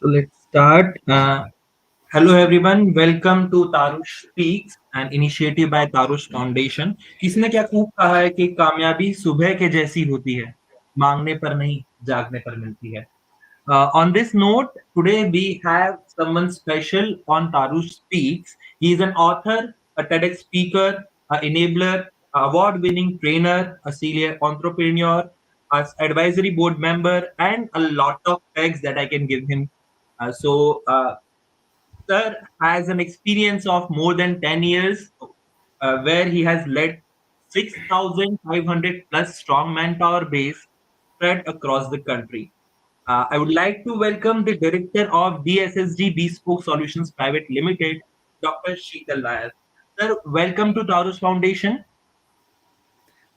So let's start. Hello everyone, welcome to Tarush Speaks, an initiative by Tarush Foundation. किसने क्या खूब कहा है कि कामयाबी सुबह के जैसी होती है, मांगने पर नहीं, जागने पर मिलती है. On this note, today we have someone special on Tarush Speaks. He is an author, a TEDx speaker, an enabler, award-winning trainer, a serial entrepreneur, a advisory board member, and a lot of tags that I can give him. Sir has an experience of more than 10 years where he has led 6,500 plus strong manpower base spread across the country. I would like to welcome the director of DSSG Bespoke Solutions Private Limited, Dr. Sheetal Nair. Sir, welcome to Taurus Foundation.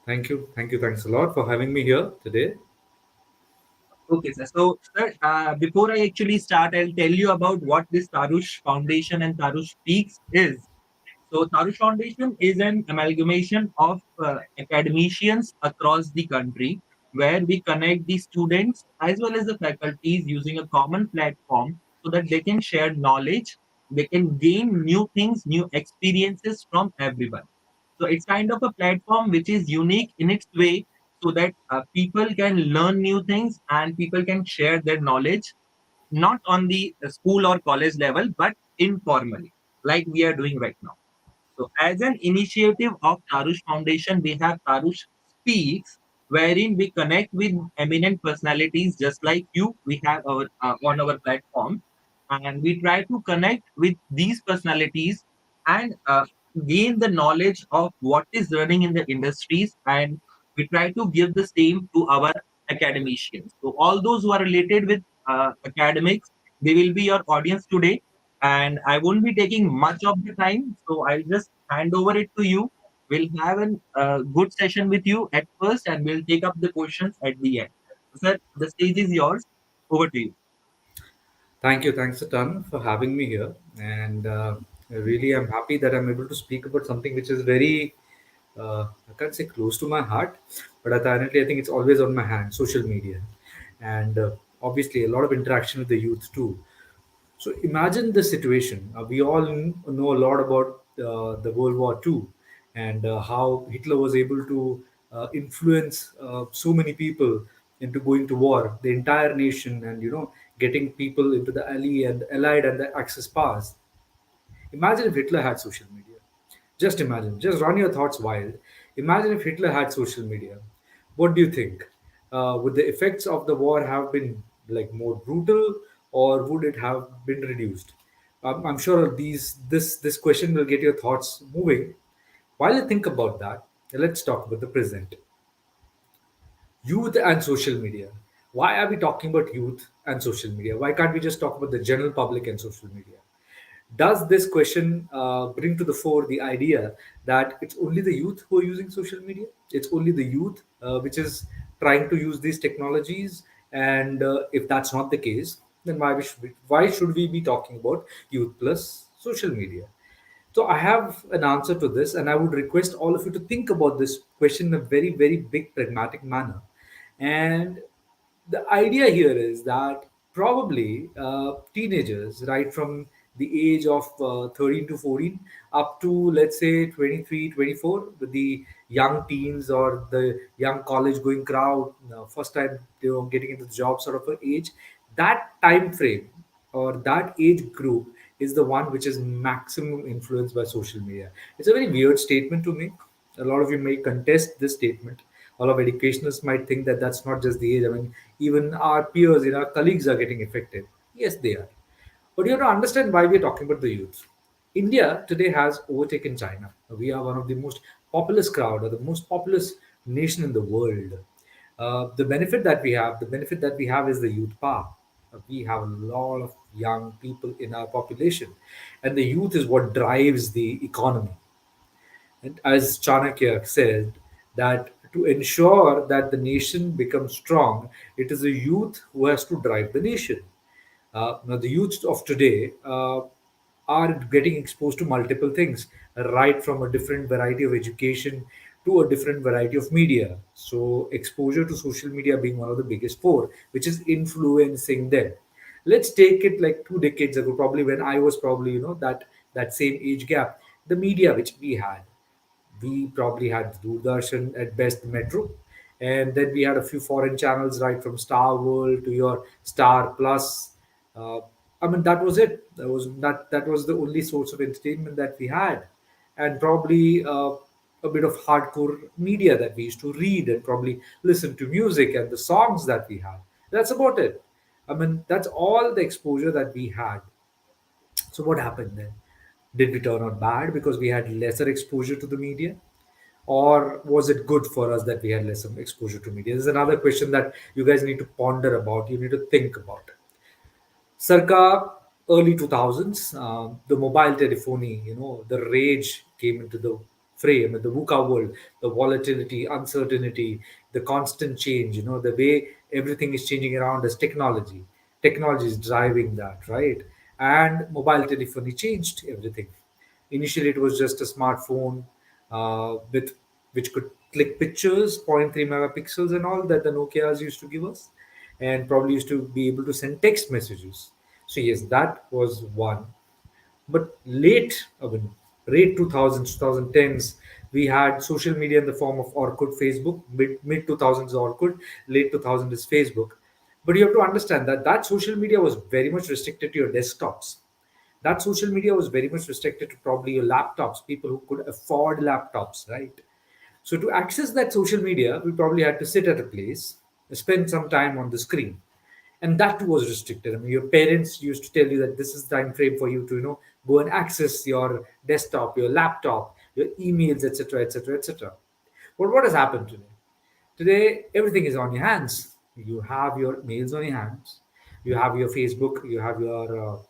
Thank you. Thank you. Thanks a lot for having me here today. Okay, sir. Sir, before I actually start, I'll tell you about what this Tarush Foundation and Tarush Speaks is. So, Tarush Foundation is an amalgamation of academicians across the country where we connect the students as well as the faculties using a common platform so that they can share knowledge, they can gain new things, new experiences from everyone. So, it's kind of a platform which is unique in its way so that people can learn new things and people can share their knowledge not on the school or college level but informally, like we are doing right now. So, as an initiative of Tarush Foundation, we have Tarush Speaks, wherein we connect with eminent personalities just like you. We have our on our platform, and we try to connect with these personalities and gain the knowledge of what is running in the industries, and we try to give the same to our academicians. So, all those who are related with academics, they will be your audience today, and I won't be taking much of the time, so I'll just hand over it to you. We'll have a good session with you at first, and we'll take up the questions at the end. Sir, the stage is yours. Over to you. Thank you. Thanks a ton for having me here. And really, I'm happy that I'm able to speak about something which is very, I can't say close to my heart, but apparently I think it's always on my hand social media. And obviously, a lot of interaction with the youth too. So imagine the situation. We all know a lot about the World War II and how Hitler was able to influence so many people into going to war, the entire nation, and getting people into the ally and allied and the Axis powers. Imagine if Hitler had social media. Just imagine. Just run your thoughts wild. Imagine if Hitler had social media. What do you think? Would the effects of the war have been like more brutal, or would it have been reduced? I'm sure this question will get your thoughts moving. While you think about that, let's talk about the present. Youth and social media. Why are we talking about youth and social media? Why can't we just talk about the general public and social media? Does this question bring to the fore the idea that it's only the youth who are using social media? It's only the youth which is trying to use these technologies, and if that's not the case, then why should we be talking about youth plus social media? So I have an answer to this, and I would request all of you to think about this question in a very, very big, pragmatic manner. And the idea here is that probably teenagers, right from the age of 13 to 14 up to, let's say, 23, 24, with the young teens or the young college going crowd, first time getting into the job sort of an age, that time frame or that age group is the one which is maximum influenced by social media. It's a very weird statement to make. A lot of you may contest this statement. A lot of educationists might think that that's not just the age. I mean, even our peers, our colleagues are getting affected. Yes, they are. But you have to understand why we're talking about the youth. India today has overtaken China. We are one of the most populous crowd or the most populous nation in the world. The benefit that we have is the youth power. We have a lot of young people in our population, and the youth is what drives the economy. And as Chanakya said, that to ensure that the nation becomes strong, it is the youth who has to drive the nation. Now, the youth of today are getting exposed to multiple things, right from a different variety of education to a different variety of media. So, exposure to social media being one of the biggest four, which is influencing them. Let's take it like 2 decades ago, probably when I was probably, that same age gap. The media which we probably had Doordarshan, at best Metro, and then we had a few foreign channels, right from Star World to your Star Plus. Uh, I mean, that was it. That was the only source of entertainment that we had, and probably a bit of hardcore media that we used to read and probably listen to music and the songs that we had. That's about it. I mean, that's all the exposure that we had. So what happened then? Did we turn out bad because we had lesser exposure to the media? Or was it good for us that we had lesser exposure to media? This is another question that you guys need to ponder about. You need to think about. Circa early 2000s, the mobile telephony, the rage came into the frame, the VUCA world, the volatility, uncertainty, the constant change, the way everything is changing around us, technology. Technology is driving that, right? And mobile telephony changed everything. Initially, it was just a smartphone with which could click pictures, zero point 0.3 megapixels, and all that the Nokia's used to give us, and probably used to be able to send text messages. So yes, that was one. But late 2000s, 2010s, we had social media in the form of Orkut, Facebook. Mid 2000s Orkut, late 2000s is Facebook. But you have to understand that social media was very much restricted to your desktops. That social media was very much restricted to probably your laptops, people who could afford laptops, right? So to access that social media, we probably had to sit at a place, spend some time on the screen, and that too was restricted. I mean, your parents used to tell you that this is the time frame for you to, go and access your desktop, your laptop, your emails, etc., etc., etc. But what has happened today? Today, everything is on your hands. You have your mails on your hands. You have your Facebook. You have your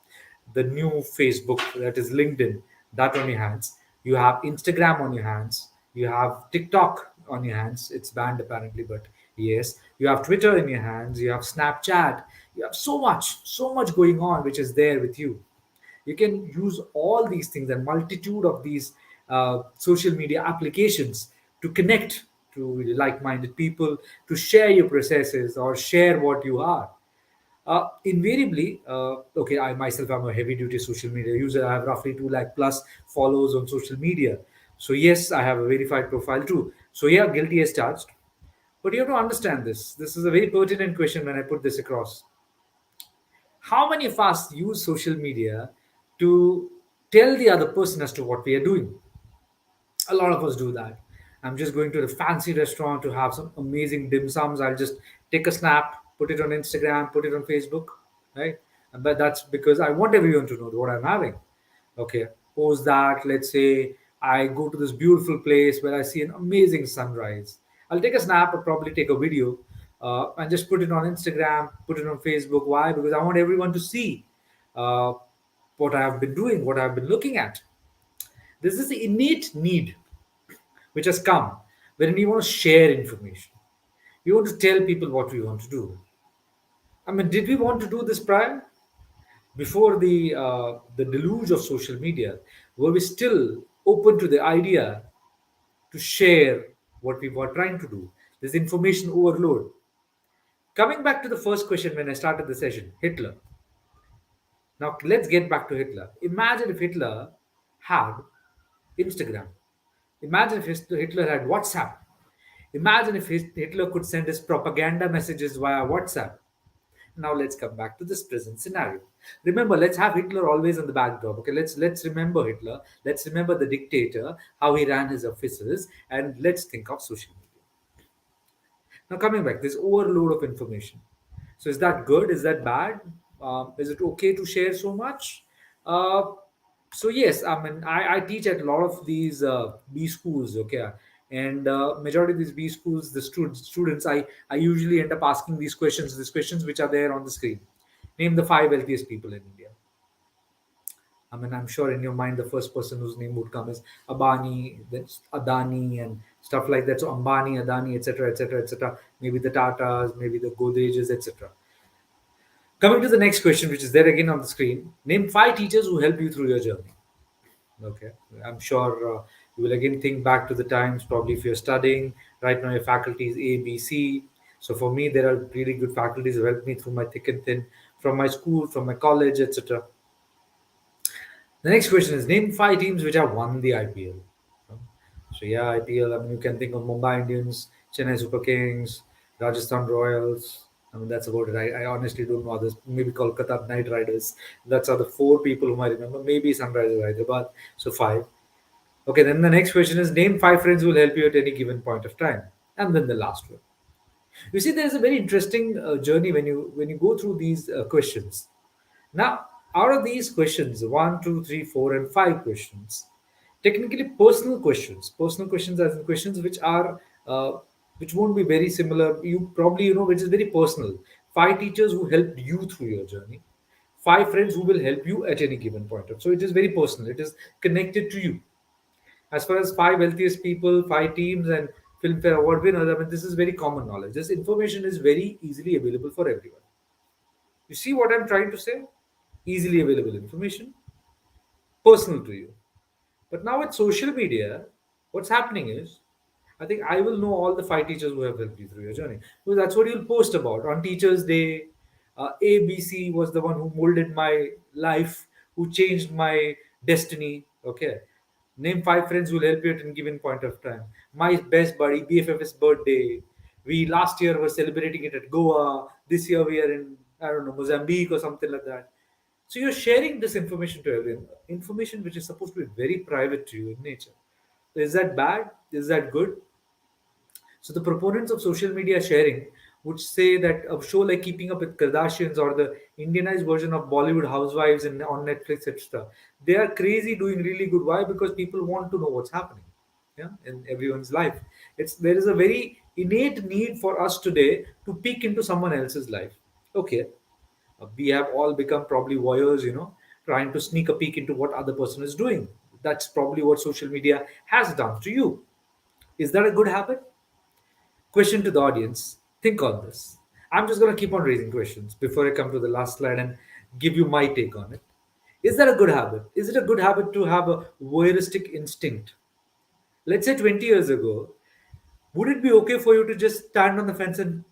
the new Facebook, that is LinkedIn, that on your hands. You have Instagram on your hands. You have TikTok on your hands. It's banned apparently, but yes. You have Twitter in your hands. You have Snapchat. You have so much going on, which is there with you. You can use all these things and multitude of these social media applications to connect to like-minded people, to share your processes or share what you are. Invariably, okay, I myself am a heavy-duty social media user. I have roughly 2 lakh plus follows on social media. So yes, I have a verified profile too. So yeah, guilty as charged. But you have to understand this. This is a very pertinent question when I put this across. How many of us use social media to tell the other person as to what we are doing? A lot of us do that. I'm just going to the fancy restaurant to have some amazing dim sums. I'll just take a snap, put it on Instagram, put it on Facebook, right? But that's because I want everyone to know what I'm having. Okay, post that. Let's say I go to this beautiful place where I see an amazing sunrise. I'll take a snap or probably take a video and just put it on Instagram, put it on Facebook. Why? Because I want everyone to see uh, what I have been doing, what I've been looking at. This is the innate need which has come when we want to share information. We want to tell people what we want to do. I mean, did we want to do this prior? Before the deluge of social media, were we still open to the idea to share what we were trying to do? This information overload. Coming back to the first question when I started the session, Hitler. Now let's get back to Hitler. Imagine if Hitler had Instagram. Imagine if Hitler had WhatsApp. Imagine if Hitler could send his propaganda messages via WhatsApp. Now let's come back to this present scenario. Remember, let's have Hitler always on the backdrop. Okay, let's remember Hitler. Let's remember the dictator, how he ran his offices, and let's think of social media. Now, coming back, this overload of information. So, is that good? Is that bad? Is it okay to share so much? Uh, so, yes, I mean, I teach at a lot of these B schools, okay, and majority of these B schools, the students, I usually end up asking these questions which are there on the screen. Name the five wealthiest people in India. I mean, I'm sure in your mind, the first person whose name would come is Abani, then Adani, and stuff like that. So Ambani, Adani, etc., etc., etc. Maybe the Tatas, maybe the Godrej's, etc. Coming to the next question, which is there again on the screen. Name five teachers who helped you through your journey. Okay, I'm sure you will again think back to the times. Probably if you're studying right now, your faculty is A, B, C. So for me, there are really good faculties who helped me through my thick and thin. from my school, from my college, etc. The next question is name five teams which have won the IPL. So yeah, IPL. I mean, you can think of Mumbai Indians, Chennai Super Kings, Rajasthan Royals. I mean, that's about it. I honestly don't know others. Maybe Kolkata Knight Riders. That's are the four people whom I remember. Maybe Sunrisers Hyderabad. So five. Okay, then the next question is name five friends who will help you at any given point of time. And then the last one. You see, there is a very interesting journey when you go through these questions. Now, out of these questions, one, two, three, four, and five questions, technically personal questions as in questions uh, which won't be very similar. You probably which is very personal. Five teachers who helped you through your journey. Five friends who will help you at any given point of. So it is very personal. It is connected to you. As far as five wealthiest people, five teams, and Filmfare Award winners, I mean, this is very common knowledge. This information is very easily available for everyone. You see what I'm trying to say? Easily available information, personal to you. But now with social media, what's happening is, I think I will know all the five teachers who have helped you through your journey. Because that's what you'll post about. On Teachers' Day, ABC was the one who molded my life, who changed my destiny. Okay. Name five friends who will help you at any given point of time. My best buddy, BFF's birthday. We last year were celebrating it at Goa. This year we are in, I don't know, Mozambique or something like that. So you're sharing this information to everyone, information which is supposed to be very private to you in nature. So is that bad? Is that good? So the proponents of social media sharing would say that a show like Keeping Up with Kardashians or the Indianized version of Bollywood Housewives on Netflix, etc., they are crazy doing really good. Why? Because people want to know what's happening, yeah, in everyone's life. It's there is a very innate need for us today to peek into someone else's life. Okay, we have all become probably voyeurs, trying to sneak a peek into what other person is doing. That's probably what social media has done to you. Is that a good habit? Question to the audience. Think on this. I'm just going to keep on raising questions before I come to the last slide and give you my take on it. Is that a good habit? Is it a good habit to have a voyeuristic instinct? Let's say 20 years ago, would it be okay for you to just stand on the fence and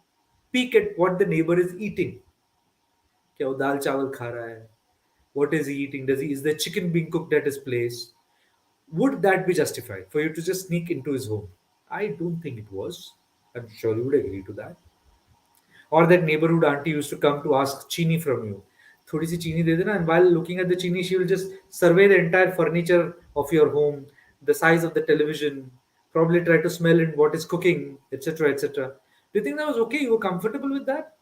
peek at what the neighbor is eating? क्या वो दाल चावल खा रहा है? What is he eating? Is the chicken being cooked at his place? Would that be justified for you to just sneak into his home? I don't think it was. I'm sure you would agree to that. Or that neighborhood auntie used to come to ask chini from you. थोड़ी सी चीनी दे देना, and while looking at the chini, she will just survey the entire furniture of your home, the size of the television, probably try to smell in what is cooking, etc., etc. Do you think that was okay? You were comfortable with that?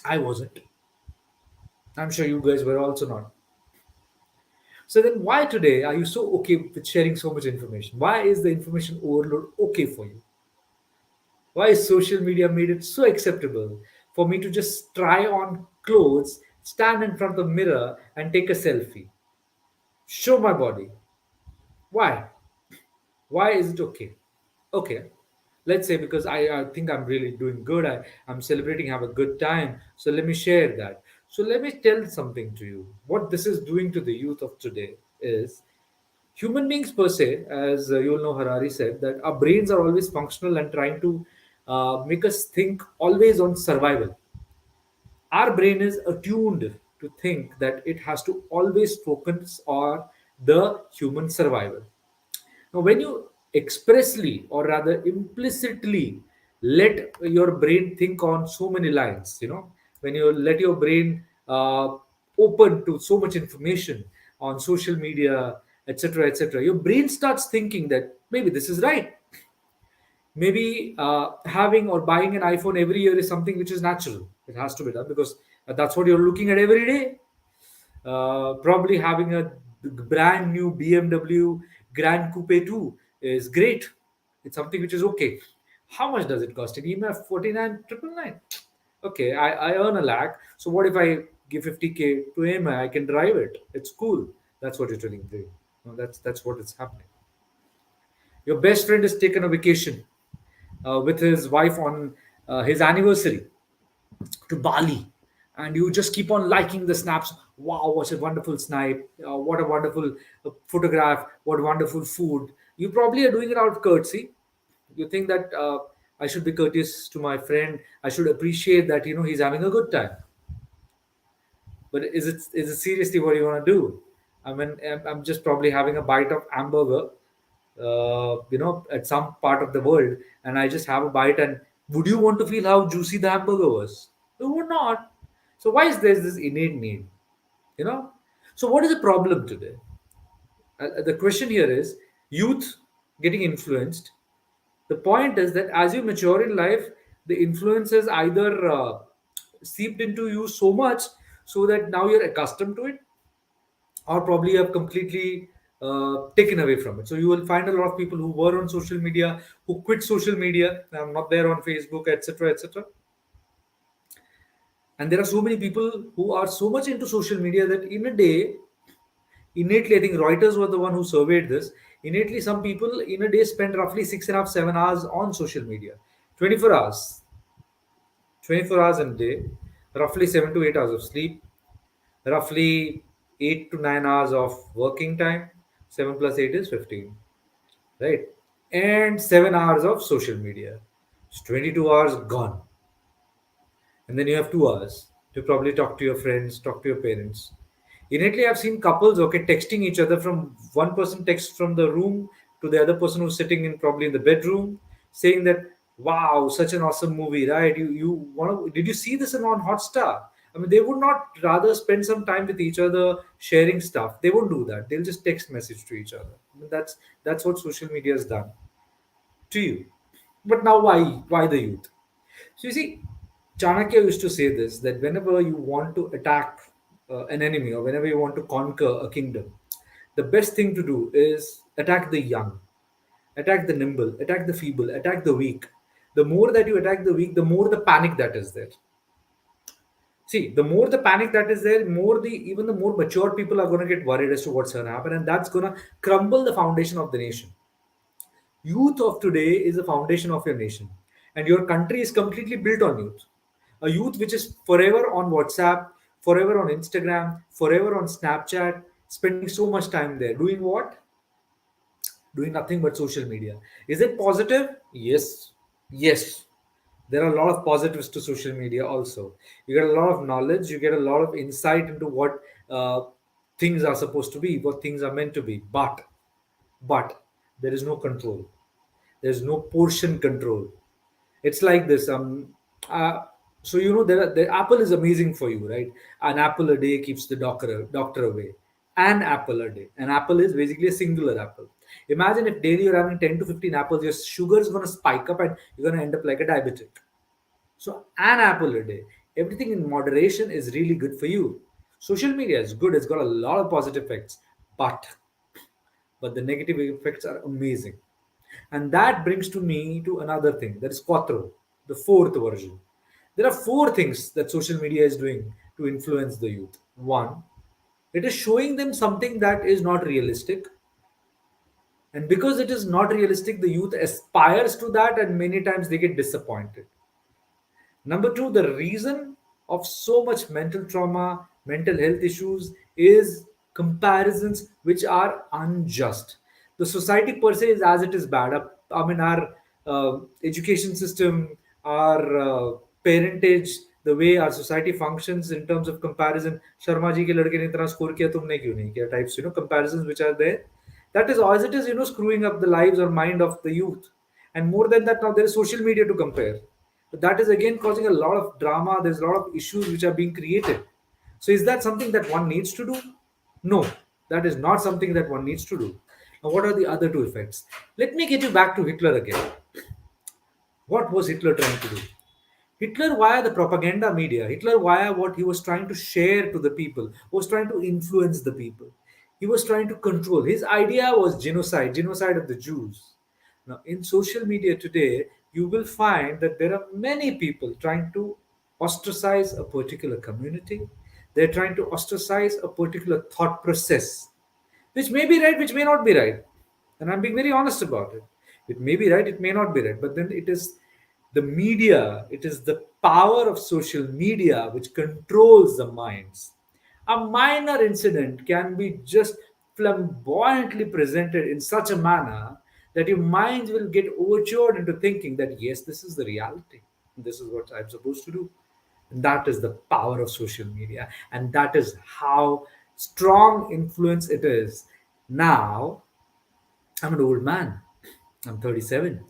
I wasn't. I'm sure you guys were also not. So then, why today are you so okay with sharing so much information? Why is the information overload okay for you? Why is social media made it so acceptable for me to just try on clothes, stand in front of the mirror, and take a selfie? Show my body. Why? Why is it okay? Okay. Let's say because I think I'm really doing good. I'm celebrating, have a good time. So let me share that. So let me tell something to you. What this is doing to the youth of today is human beings per se, as you'll know, Harari said, that our brains are always functional and trying to make us think always on survival. Our brain is attuned to think that it has to always focus on the human survival. Now, when you expressly or rather implicitly let your brain think on so many lines, when you let your brain open to so much information on social media, etc., etc., your brain starts thinking that maybe this is right. Maybe having or buying an iPhone every year is something which is natural. It has to be done because that's what you're looking at every day. Probably having a brand new BMW Grand Coupe 2 is great. It's something which is okay. How much does it cost? An EMF 49,999. Okay, I earn a lakh. So what if I give 50K to EMI? I can drive it. It's cool. That's what you're telling me. No, that's what is happening. Your best friend has taken a vacation with his wife on his anniversary to Bali, and you just keep on liking the snaps. Wow, what a wonderful snipe! What a wonderful photograph! What wonderful food! You probably are doing it out of courtesy. You think that I should be courteous to my friend. I should appreciate that he's having a good time. But is it seriously what you want to do? I mean, I'm just probably having a bite of hamburger, at some part of the world, and I just have a bite. And would you want to feel how juicy the hamburger was? You would not. So why is there this innate need? You know. So what is the problem today? The question here is youth getting influenced. The point is that as you mature in life, the influences either seeped into you so much so that now you're accustomed to it, or probably you have completely taken away from it. So you will find a lot of people who were on social media, who quit social media. I'm not there on Facebook, etc., etc. And there are so many people who are so much into social media that in a day, innately, I think Reuters was the one who surveyed this. Innately, some people in a day spend roughly 6.5, 7 hours on social media. 24 hours. 24 hours in a day, roughly 7 to 8 hours of sleep, roughly 8 to 9 hours of working time. 7 plus 8 is 15, right? And 7 hours of social media. It's 22 hours gone. And then you have 2 hours to probably talk to your friends, talk to your parents. Innately, I've seen couples, okay, texting each other from one person texts from the room to the other person who's sitting in probably in the bedroom, saying that, "Wow, such an awesome movie, right? You want to? Did you see this on Hotstar?" I mean, they would not rather spend some time with each other sharing stuff. They won't do that. They'll just text message to each other. I mean, that's what social media has done to you. But now, why the youth? So you see, Chanakya used to say this, that whenever you want to attack an enemy, or whenever you want to conquer a kingdom, the best thing to do is attack the young, attack the nimble, attack the feeble, attack the weak. The more that you attack the weak, the more the panic that is there. See, the more the panic that is there, more the even the more mature people are going to get worried as to what's going to happen, and that's going to crumble the foundation of the nation. Youth of today is the foundation of your nation, and your country is completely built on youth. A youth which is forever on WhatsApp, forever on Instagram, forever on Snapchat, spending so much time there. Doing what? Doing nothing but social media. Is it positive? Yes. Yes. There are a lot of positives to social media also. You get a lot of knowledge, you get a lot of insight into what things are supposed to be, what things are meant to be. But there is no control. There's no portion control. It's like this. So the apple is amazing for you, right? An apple a day keeps the doctor away. An apple a day. An apple is basically a singular apple. Imagine if daily you're having 10 to 15 apples, your sugar is going to spike up and you're going to end up like a diabetic. So an apple a day. Everything in moderation is really good for you. Social media is good. It's got a lot of positive effects, but the negative effects are amazing. And that brings to me to another thing, that is quattro, the fourth version. There are four things that social media is doing to influence the youth. One, it is showing them something that is not realistic. And because it is not realistic, the youth aspires to that, and many times they get disappointed. Number two, the reason of so much mental trauma, mental health issues is comparisons which are unjust. The society per se is as it is bad. I mean, our education system, our parentage, the way our society functions in terms of comparison. Sharma ji ke ladke ne itna score kiya, tumne kyun nahi kiya? Types, comparisons which are there. That is as it is, screwing up the lives or mind of the youth. And more than that, now there is social media to compare. But that is again causing a lot of drama. There's a lot of issues which are being created. So is that something that one needs to do? No, that is not something that one needs to do. Now, what are the other two effects? Let me get you back to Hitler again. What was Hitler trying to do? Hitler, via the propaganda media, Hitler, via what he was trying to share to the people, was trying to influence the people. He was trying to control. His idea was genocide, genocide of the Jews. Now, in social media today, you will find that there are many people trying to ostracize a particular community. They're trying to ostracize a particular thought process, which may be right, which may not be right. And I'm being very honest about it. It may be right, it may not be right. But then it is the media, it is the power of social media which controls the minds. A minor incident can be just flamboyantly presented in such a manner that your mind will get overtured into thinking that, yes, this is the reality. This is what I'm supposed to do. That is the power of social media, and that is how strong influence it is. Now, I'm an old man. I'm 37.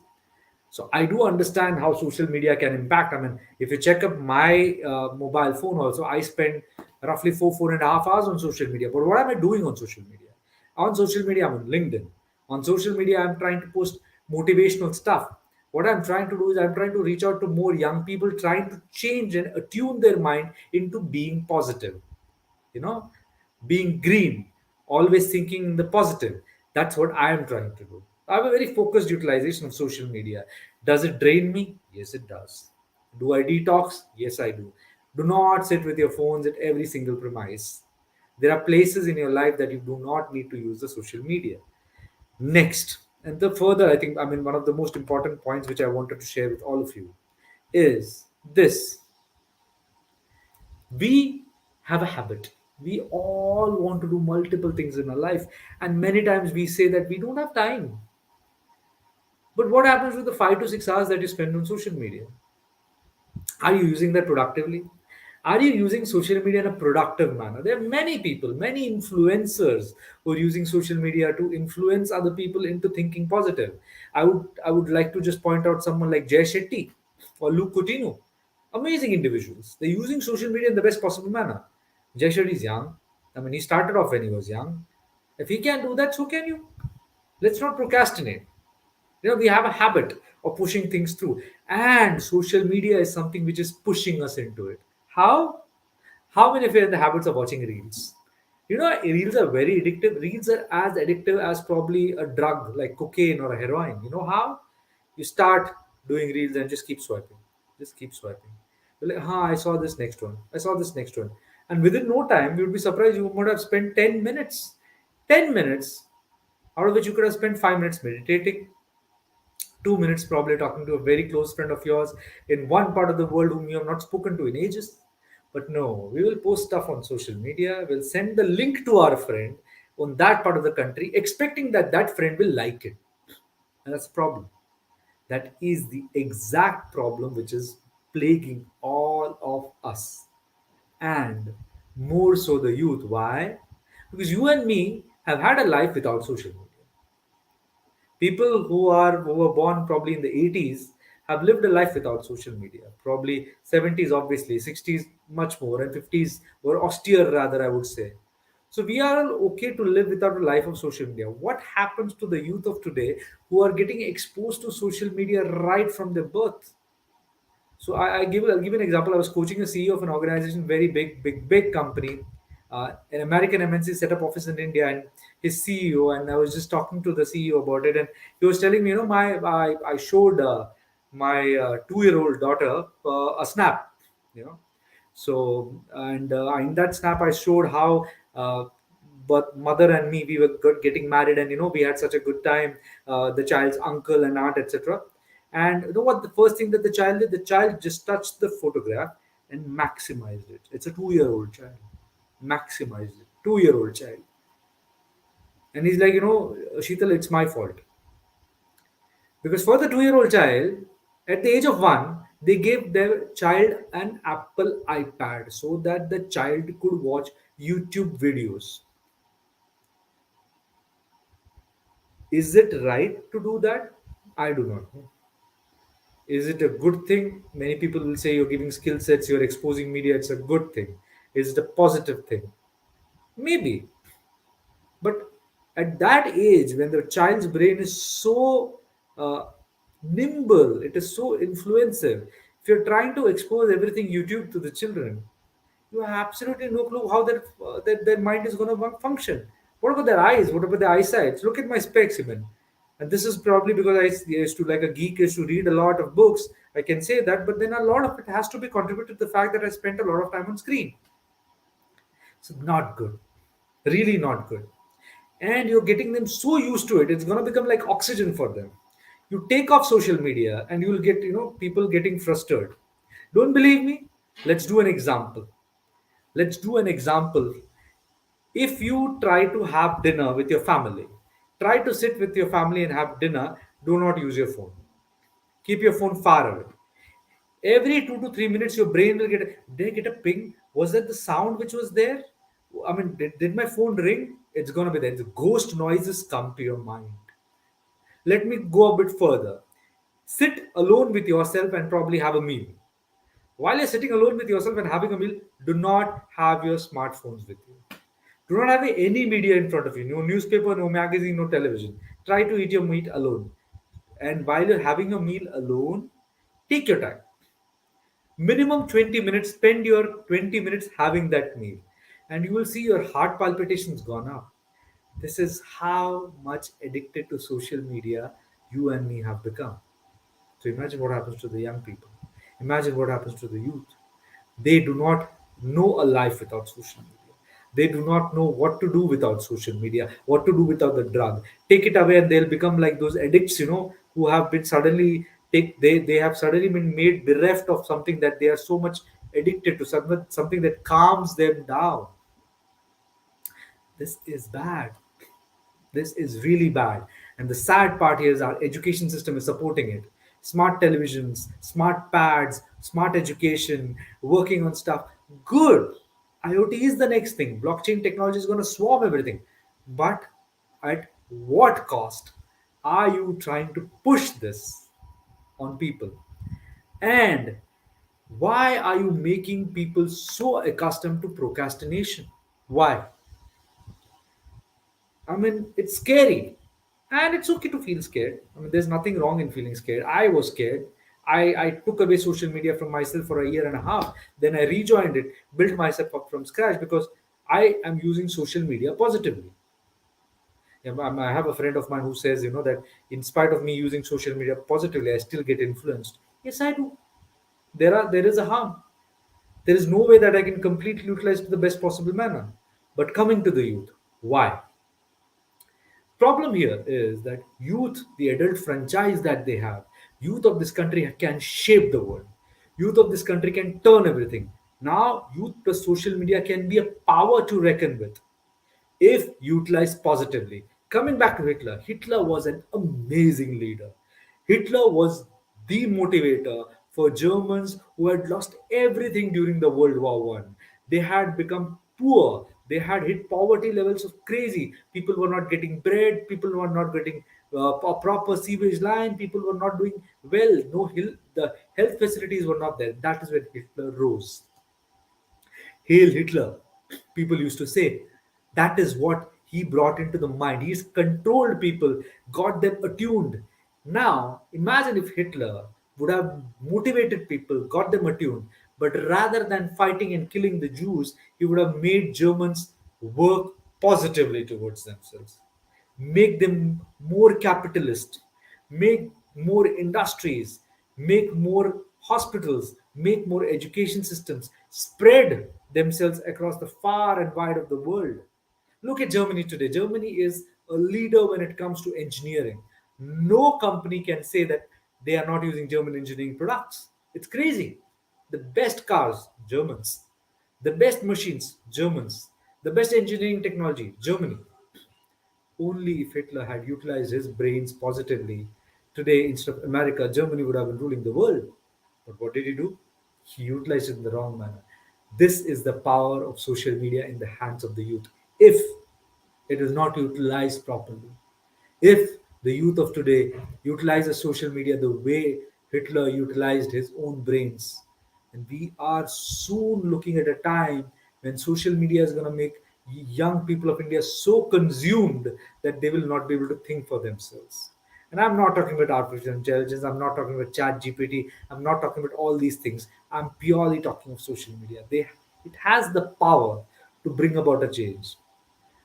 So I do understand how social media can impact. I mean, if you check up my mobile phone, also I spend roughly 4.5 hours on social media. But what am I doing on social media? On social media, I'm on LinkedIn. On social media, I'm trying to post motivational stuff. What I'm trying to do is I'm trying to reach out to more young people, trying to change and attune their mind into being positive, you know, being green, always thinking in the positive. That's what I am trying to do. I have a very focused utilization of social media. Does it drain me? Yes, it does. Do I detox? Yes, I do. Do not sit with your phones at every single premise. There are places in your life that you do not need to use the social media. Next, and the further, I think, I mean, one of the most important points which I wanted to share with all of you is this: we have a habit. We all want to do multiple things in our life, and many times we say that we don't have time. But what happens with the 5 to 6 hours that you spend on social media? Are you using that productively? Are you using social media in a productive manner? There are many people, many influencers who are using social media to influence other people into thinking positive. I would like to just point out someone like Jay Shetty or Luke Coutinho. Amazing individuals. They're using social media in the best possible manner. Jay Shetty is young. I mean, he started off when he was young. If he can do that, so can you. Let's not procrastinate. We have a habit of pushing things through, and social media is something which is pushing us into it. How many of you are in the habits of watching reels? Reels are very addictive. Reels are as addictive as probably a drug like cocaine or a heroin. You know how? You start doing reels and just keep swiping. Just keep swiping. You're like, I saw this next one. I saw this next one. And within no time, you'd be surprised you would have spent 10 minutes. 10 minutes, out of which you could have spent 5 minutes meditating, 2 minutes probably talking to a very close friend of yours in one part of the world whom you have not spoken to in ages. But no, we will post stuff on social media, we'll send the link to our friend on that part of the country, expecting that that friend will like it. And that's the problem. That is the exact problem which is plaguing all of us, and more so the youth. Why? Because you and me have had a life without social media. People who were born probably in the 80s have lived a life without social media. Probably 70s, obviously, 60s much more, and 50s were austere, rather, I would say. So we are all okay to live without a life of social media. What happens to the youth of today who are getting exposed to social media right from their birth? So I'll give an example. I was coaching a CEO of an organization, very big company, an American MNC set up office in India, and his CEO. And I was just talking to the CEO about it, and he was telling me, I showed my 2 year old daughter a snap, you know. So and in that snap, I showed how. But mother and me, we were getting married, and we had such a good time. The child's uncle and aunt, etc. And you know what? The first thing that the child did, the child just touched the photograph and maximized it. It's a 2 year old child. Maximized it. 2 year old child. And he's like, Sheetal, it's my fault. Because for the 2 year old child, at the age of 1, they gave their child an Apple iPad so that the child could watch YouTube videos. Is it right to do that? I do not know. Is it a good thing? Many people will say you're giving skill sets, you're exposing media, it's a good thing. Is it a positive thing? Maybe. But at that age, when the child's brain is so uh, nimble, it is so influensive, if you're trying to expose everything YouTube to the children, you have absolutely no clue how their mind is going to function. What about their eyes? What about their eyesight? Look at my specs, even. And this is probably because I used to, like a geek, used to read a lot of books. I can say that, but then a lot of it has to be contributed to the fact that I spent a lot of time on screen. So not good, really not good. And you're getting them so used to it, it's going to become like oxygen for them. You take off social media, and you will get people getting frustrated. Don't believe me? Let's do an example. Let's do an example. If you try to have dinner with your family, try to sit with your family and have dinner, do not use your phone. Keep your phone far away. Every 2 to 3 minutes your brain will get a ping. Was that the sound which was there? I mean, did my phone ring? It's gonna be there. The ghost noises come to your mind. Let me go a bit further. Sit alone with yourself and probably have a meal. While you're sitting alone with yourself and having a meal, do not have your smartphones with you. Do not have any media in front of you. No newspaper, no magazine, no television. Try to eat your meat alone. And while you're having a meal alone, take your time. Minimum 20 minutes. Spend your 20 minutes having that meal. And you will see your heart palpitations gone up. This is how much addicted to social media you and me have become. So imagine what happens to the young people. Imagine what happens to the youth. They do not know a life without social media. They do not know what to do without social media, what to do without the drug. Take it away and they'll become like those addicts, who have been suddenly they have suddenly been made bereft of something that they are so much addicted to, something that calms them down. This is bad. This is really bad. And the sad part here is our education system is supporting it. Smart televisions, smart pads, smart education, working on stuff. Good. IoT is the next thing. Blockchain technology is going to swarm everything. But at what cost are you trying to push this on people? And why are you making people so accustomed to procrastination? Why? I mean, it's scary. And it's okay to feel scared. I mean, there's nothing wrong in feeling scared. I was scared. I took away social media from myself for a year and a half. Then I rejoined it, built myself up from scratch because I am using social media positively. I have a friend of mine who says, that in spite of me using social media positively, I still get influenced. Yes, I do. There is a harm. There is no way that I can completely utilize to the best possible manner. But coming to the youth, why? Problem here is that youth, the adult franchise that they have, youth of this country can shape the world. Youth of this country can turn everything. Now youth plus social media can be a power to reckon with if utilized positively. Coming back to Hitler, Hitler was an amazing leader. Hitler was the motivator for Germans who had lost everything during the World War One. They had become poor. They had hit poverty levels of crazy. People were not getting bread. People were not getting a proper sewage line. People were not doing well. The health facilities were not there. That is when Hitler rose. Hail Hitler, people used to say. That is what he brought into the mind. He's controlled people, got them attuned. Now, imagine if Hitler would have motivated people, got them attuned, but rather than fighting and killing the Jews, he would have made Germans work positively towards themselves, make them more capitalist, make more industries, make more hospitals, make more education systems, spread themselves across the far and wide of the world. Look at Germany today. Germany is a leader when it comes to engineering. No company can say that they are not using German engineering products. It's crazy. The best cars, Germans. The best machines, Germans. The best engineering technology, Germany. Only if Hitler had utilized his brains positively, today, instead of America, Germany would have been ruling the world. But what did he do? He utilized it in the wrong manner. This is the power of social media in the hands of the youth. If it is not utilized properly, if the youth of today utilizes social media the way Hitler utilized his own brains, and we are soon looking at a time when social media is going to make young people of India so consumed that they will not be able to think for themselves. And I'm not talking about artificial intelligence, I'm not talking about chat GPT, I'm not talking about all these things. I'm purely talking of social media. It has the power to bring about a change.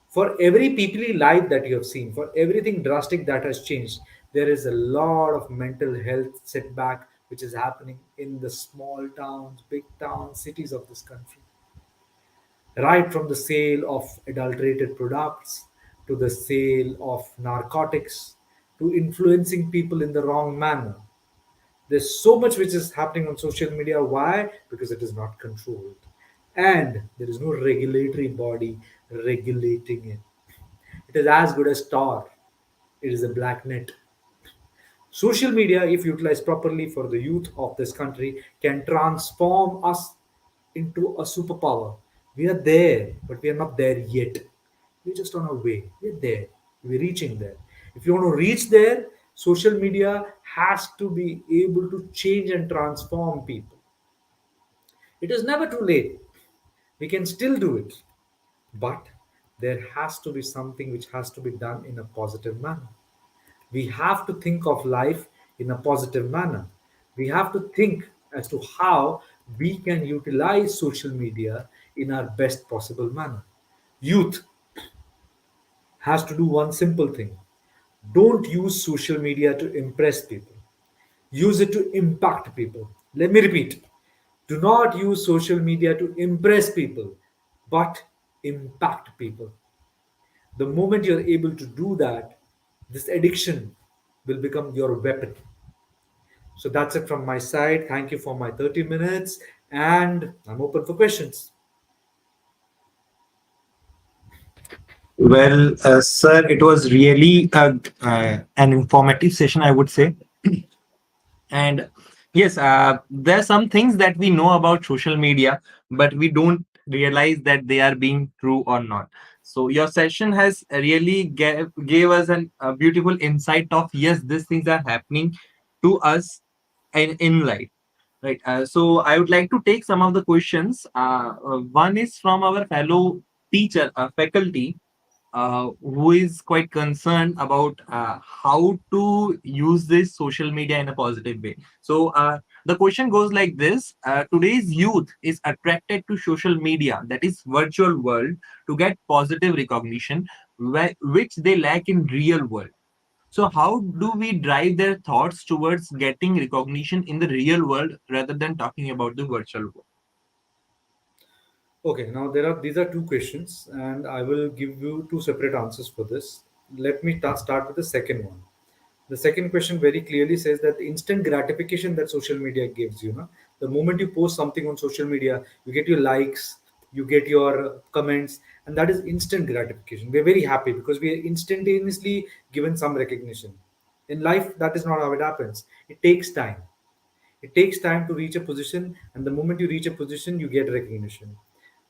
For every peoply life that you have seen, for everything drastic that has changed, there is a lot of mental health setback which is happening in the small towns, big towns, cities of this country. Right from the sale of adulterated products to the sale of narcotics to influencing people in the wrong manner. There's so much which is happening on social media. Why? Because it is not controlled. And there is no regulatory body regulating it. It is as good as Tor. It is a black net. Social media, if utilized properly for the youth of this country, can transform us into a superpower. We are there, but we are not there yet. We're just on our way. We're there. We're reaching there. If you want to reach there, social media has to be able to change and transform people. It is never too late. We can still do it. But there has to be something which has to be done in a positive manner. We have to think of life in a positive manner. We have to think as to how we can utilize social media in our best possible manner. Youth has to do one simple thing: don't use social media to impress people, use it to impact people. Let me repeat: do not use social media to impress people, but impact people. The moment you're able to do that, this addiction will become your weapon. So that's it from my side. Thank you for my 30 minutes, and I'm open for questions. Well, sir, it was really an informative session, I would say. And yes, there are some things that we know about social media, but we don't realize that they are being true or not. So your session has really gave us a beautiful insight of yes, these things are happening to us in life. Right. So I would like to take some of the questions. One is from our fellow teacher, faculty, who is quite concerned about how to use this social media in a positive way. So the question goes like this: today's youth is attracted to social media, that is virtual world, to get positive recognition, which they lack in real world. So how do we drive their thoughts towards getting recognition in the real world rather than talking about the virtual world? Okay, now there are these are two questions, and I will give you two separate answers for this. Let me start with the second one. The second question very clearly says that the instant gratification that social media gives you, know, the moment you post something on social media, you get your likes, you get your comments, and that is instant gratification. We're very happy because we are instantaneously given some recognition. In life, that is not how it happens. It takes time. It takes time to reach a position, and the moment you reach a position, you get recognition.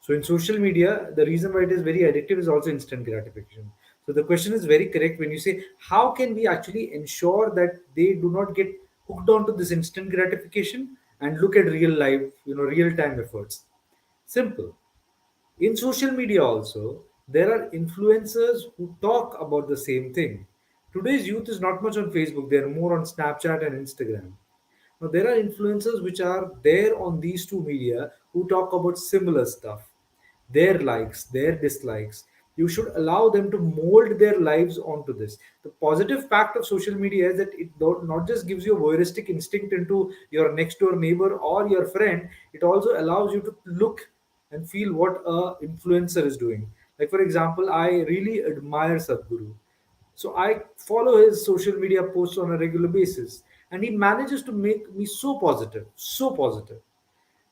So in social media, the reason why it is very addictive is also instant gratification. So the question is very correct when you say, how can we actually ensure that they do not get hooked onto this instant gratification and look at real life, real time efforts? Simple. In social media also, there are influencers who talk about the same thing. Today's youth is not much on Facebook, they are more on Snapchat and Instagram. Now, there are influencers which are there on these two media who talk about similar stuff, their likes, their dislikes. You should allow them to mold their lives onto this. The positive fact of social media is that it not just gives you a voyeuristic instinct into your next door neighbor or your friend, it also allows you to look and feel what a influencer is doing. Like for example, I really admire Sadhguru. So I follow his social media posts on a regular basis, and he manages to make me so positive, so positive.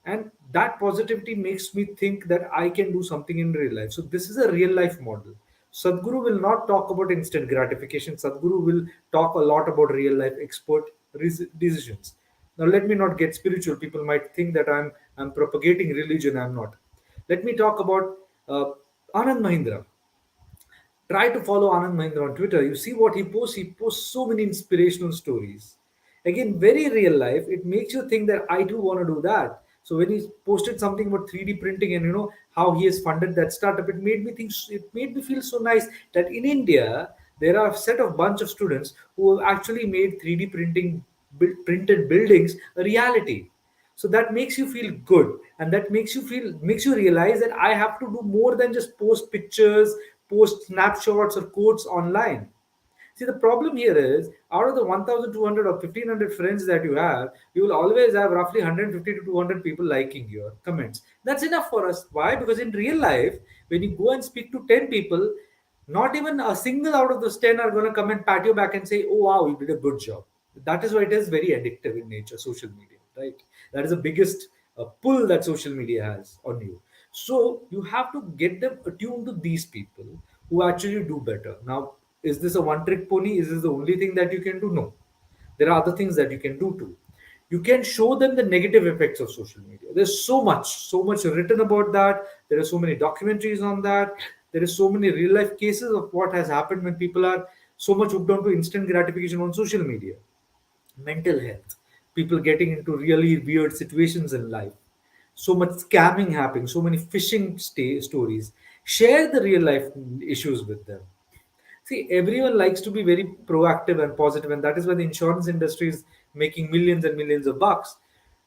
And that positivity makes me think that I can do something in real life. So this is a real life model. Sadhguru will not talk about instant gratification. Sadhguru will talk a lot about real life expert decisions. Now let me not get spiritual. People might think that I'm propagating religion. I'm not. Let me talk about uh, Anand Mahindra. Try to follow Anand Mahindra on Twitter. You see what he posts. He posts so many inspirational stories. Again, very real life. It makes you think that I do want to do that. So when he posted something about 3D printing and how he has funded that startup, it made me think. It made me feel so nice that in India there are a set of bunch of students who have actually made 3D printing printed buildings a reality. So that makes you feel good, and that makes you realize that I have to do more than just post pictures, post snapshots or quotes online. See, the problem here is out of the 1,200 or 1,500 friends that you have, you will always have roughly 150 to 200 people liking your comments. That's enough for us. Why? Because in real life, when you go and speak to 10 people, not even a single out of those 10 are going to come and pat you back and say, oh, wow, you did a good job. That is why it is very addictive in nature, social media, right? That is the biggest pull that social media has on you. So you have to get them attuned to these people who actually do better. Now, is this a one trick pony? Is this the only thing that you can do? No. There are other things that you can do too. You can show them the negative effects of social media. There's so much written about that. There are so many documentaries on that. There is so many real life cases of what has happened when people are so much hooked on to instant gratification on social media. Mental health, people getting into really weird situations in life, so much scamming happening, so many phishing stories. Share the real life issues with them. See, everyone likes to be very proactive and positive, and that is why the insurance industry is making millions and millions of bucks.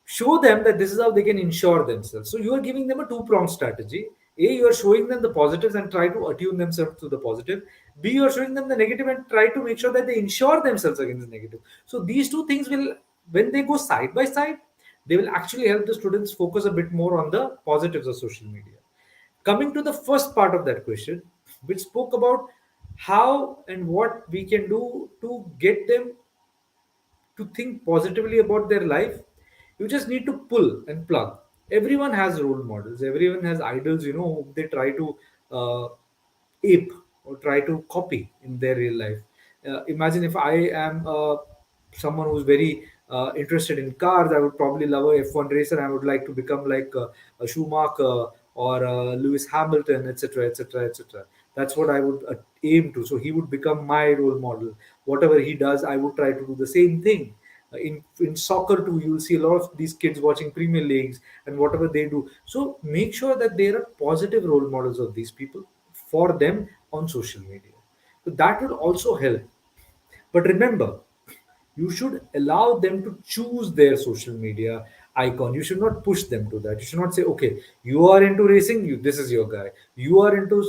Show them that this is how they can insure themselves. So you are giving them a two-pronged strategy. A, you are showing them the positives and try to attune themselves to the positive. B, you are showing them the negative and try to make sure that they insure themselves against the negative. So these two things will, when they go side by side, they will actually help the students focus a bit more on the positives of social media. Coming to the first part of that question, which spoke about how and what we can do to get them to think positively about their life. You just need to pull and plug. Everyone has role models, everyone has idols, whom they try to uh, ape or try to copy in their real life. Imagine if I am someone who's very interested in cars. I would probably love a F1 racer. I would like to become like a Schumacher or Lewis Hamilton, etc., etc., etc. That's what I would aim to. So he would become my role model. Whatever he does, I would try to do the same thing. In soccer too, you'll see a lot of these kids watching Premier Leagues and whatever they do. So make sure that there are positive role models of these people for them on social media. So that will also help. But remember, you should allow them to choose their social media icon. You should not push them to that. You should not say, okay, you are into racing, this is your guy. You are into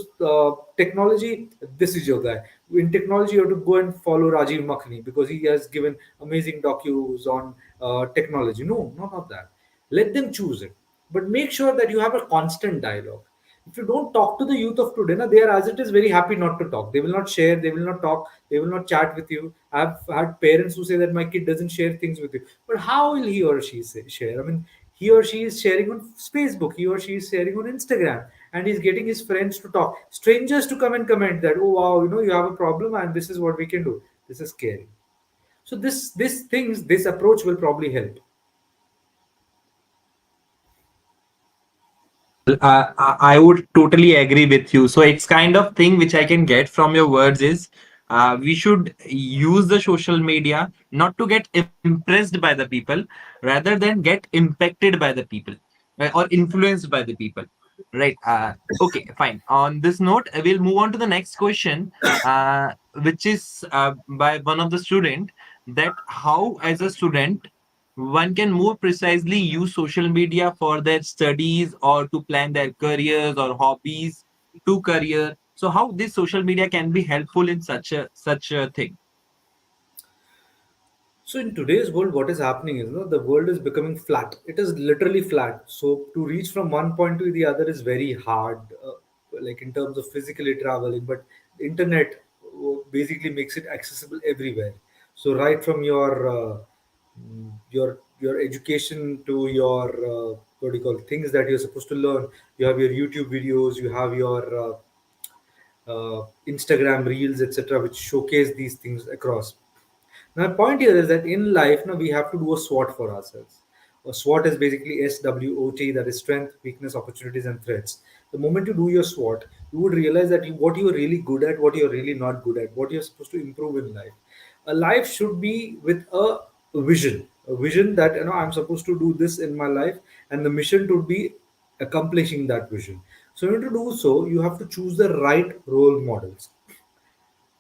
technology, this is your guy. In technology, you have to go and follow Rajiv Makhani because he has given amazing docus on technology. No, not that. Let them choose it, but make sure that you have a constant dialogue. If you don't talk to the youth of today, na, they are as it is very happy not to talk. They will not share, they will not talk, they will not chat with you. I've had parents who say that my kid doesn't share things with you. But how will he or she share? I mean, he or she is sharing on Facebook, he or she is sharing on Instagram, and he's getting his friends to talk. Strangers to come and comment that, oh wow, you have a problem and this is what we can do. This is scary. So this approach will probably help. Well, I would totally agree with you. So it's kind of thing which I can get from your words is we should use the social media not to get impressed by the people, rather than get impacted by the people, or influenced by the people. Right. Okay, fine. On this note, we'll move on to the next question, which is by one of the student, that how, as a student, one can more precisely use social media for their studies or to plan their careers or hobbies to career. So how this social media can be helpful in such a thing? So in today's world, what is happening is, the world is becoming flat. It is literally flat. So to reach from one point to the other is very hard, like in terms of physically traveling. But the internet basically makes it accessible everywhere. So right from your education to your what do you call, things that you're supposed to learn. You have your YouTube videos. You have your Instagram reels, etc., which showcase these things across. Now, my point here is that in life, now we have to do a SWOT for ourselves. A SWOT is basically SWOT, that is strength, weakness, opportunities, and threats. The moment you do your SWOT, you would realize that what you're really good at, what you're really not good at, what you're supposed to improve in life. A life should be with a vision that I'm supposed to do this in my life, and the mission to be accomplishing that vision. So, in order to do so, you have to choose the right role models.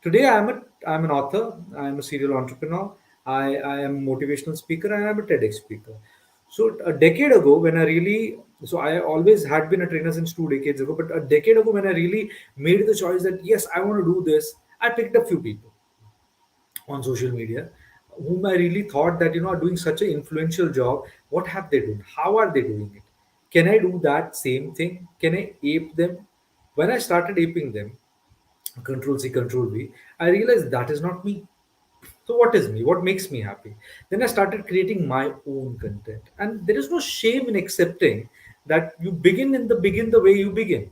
Today, I'm an author. I'm a serial entrepreneur. I am a motivational speaker and I'm a TEDx speaker. So a decade ago, when I really, so I always had been a trainer since 2 decades ago. But a decade ago, when I really made the choice that yes, I want to do this, I picked a few people on social media whom I really thought that are doing such an influential job. What have they done? How are they doing it? Can I do that same thing? Can I ape them? When I started aping them, Control C, Control V, I realized that is not me. So what is me? What makes me happy? Then I started creating my own content. And there is no shame in accepting that you begin the way you begin.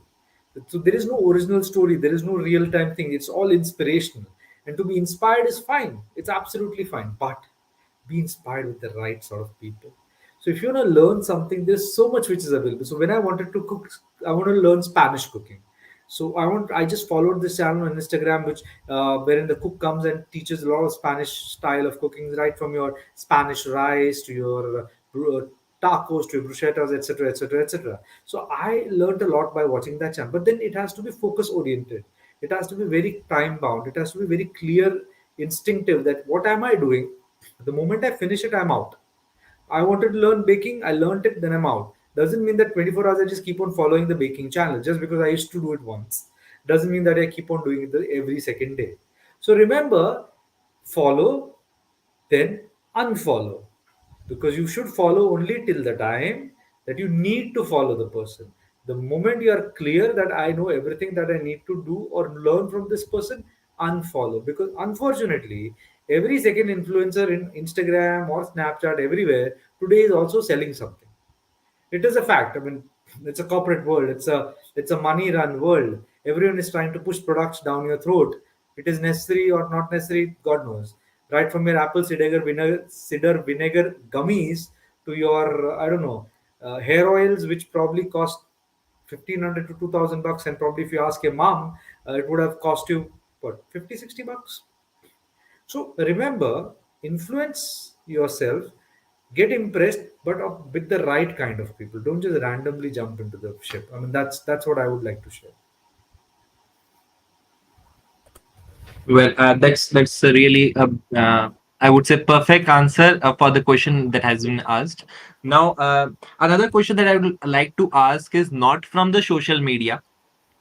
So there is no original story, there is no real time thing. It's all inspirational. And to be inspired is fine. It's absolutely fine. But be inspired with the right sort of people. So if you want to learn something, there's so much which is available. So when I wanted to cook, I want to learn Spanish cooking. So I just followed this channel on Instagram, which wherein the cook comes and teaches a lot of Spanish style of cooking, right from your Spanish rice to your tacos to your bruschettas, etc., etc., etc. So I learned a lot by watching that channel. But then it has to be focus oriented. It has to be very time bound. It has to be very clear, instinctive. That what am I doing? The moment I finish it, I'm out. I wanted to learn baking, I learned it, then I'm out. Doesn't mean that 24 hours I just keep on following the baking channel just because I used to do it once. Doesn't mean that I keep on doing it every second day. So remember, follow, then unfollow. Because you should follow only till the time that you need to follow the person. The moment you are clear that I know everything that I need to do or learn from this person, unfollow. Because unfortunately, every second influencer in Instagram or Snapchat everywhere today is also selling something. It is a fact. I mean, it's a corporate world. It's a money run world. Everyone is trying to push products down your throat. It is necessary or not necessary, God knows. Right from your apple cider vinegar gummies to your I don't know hair oils, which probably cost 1,500 to 2,000 bucks, and probably if you ask your mom, it would have cost you what 50, 60 bucks. So remember, influence yourself, get impressed, but with the right kind of people. Don't just randomly jump into the ship. I mean, that's what I would like to share. Well, that's a really I would say perfect answer for the question that has been asked. Now, another question that I would like to ask is not from the social media,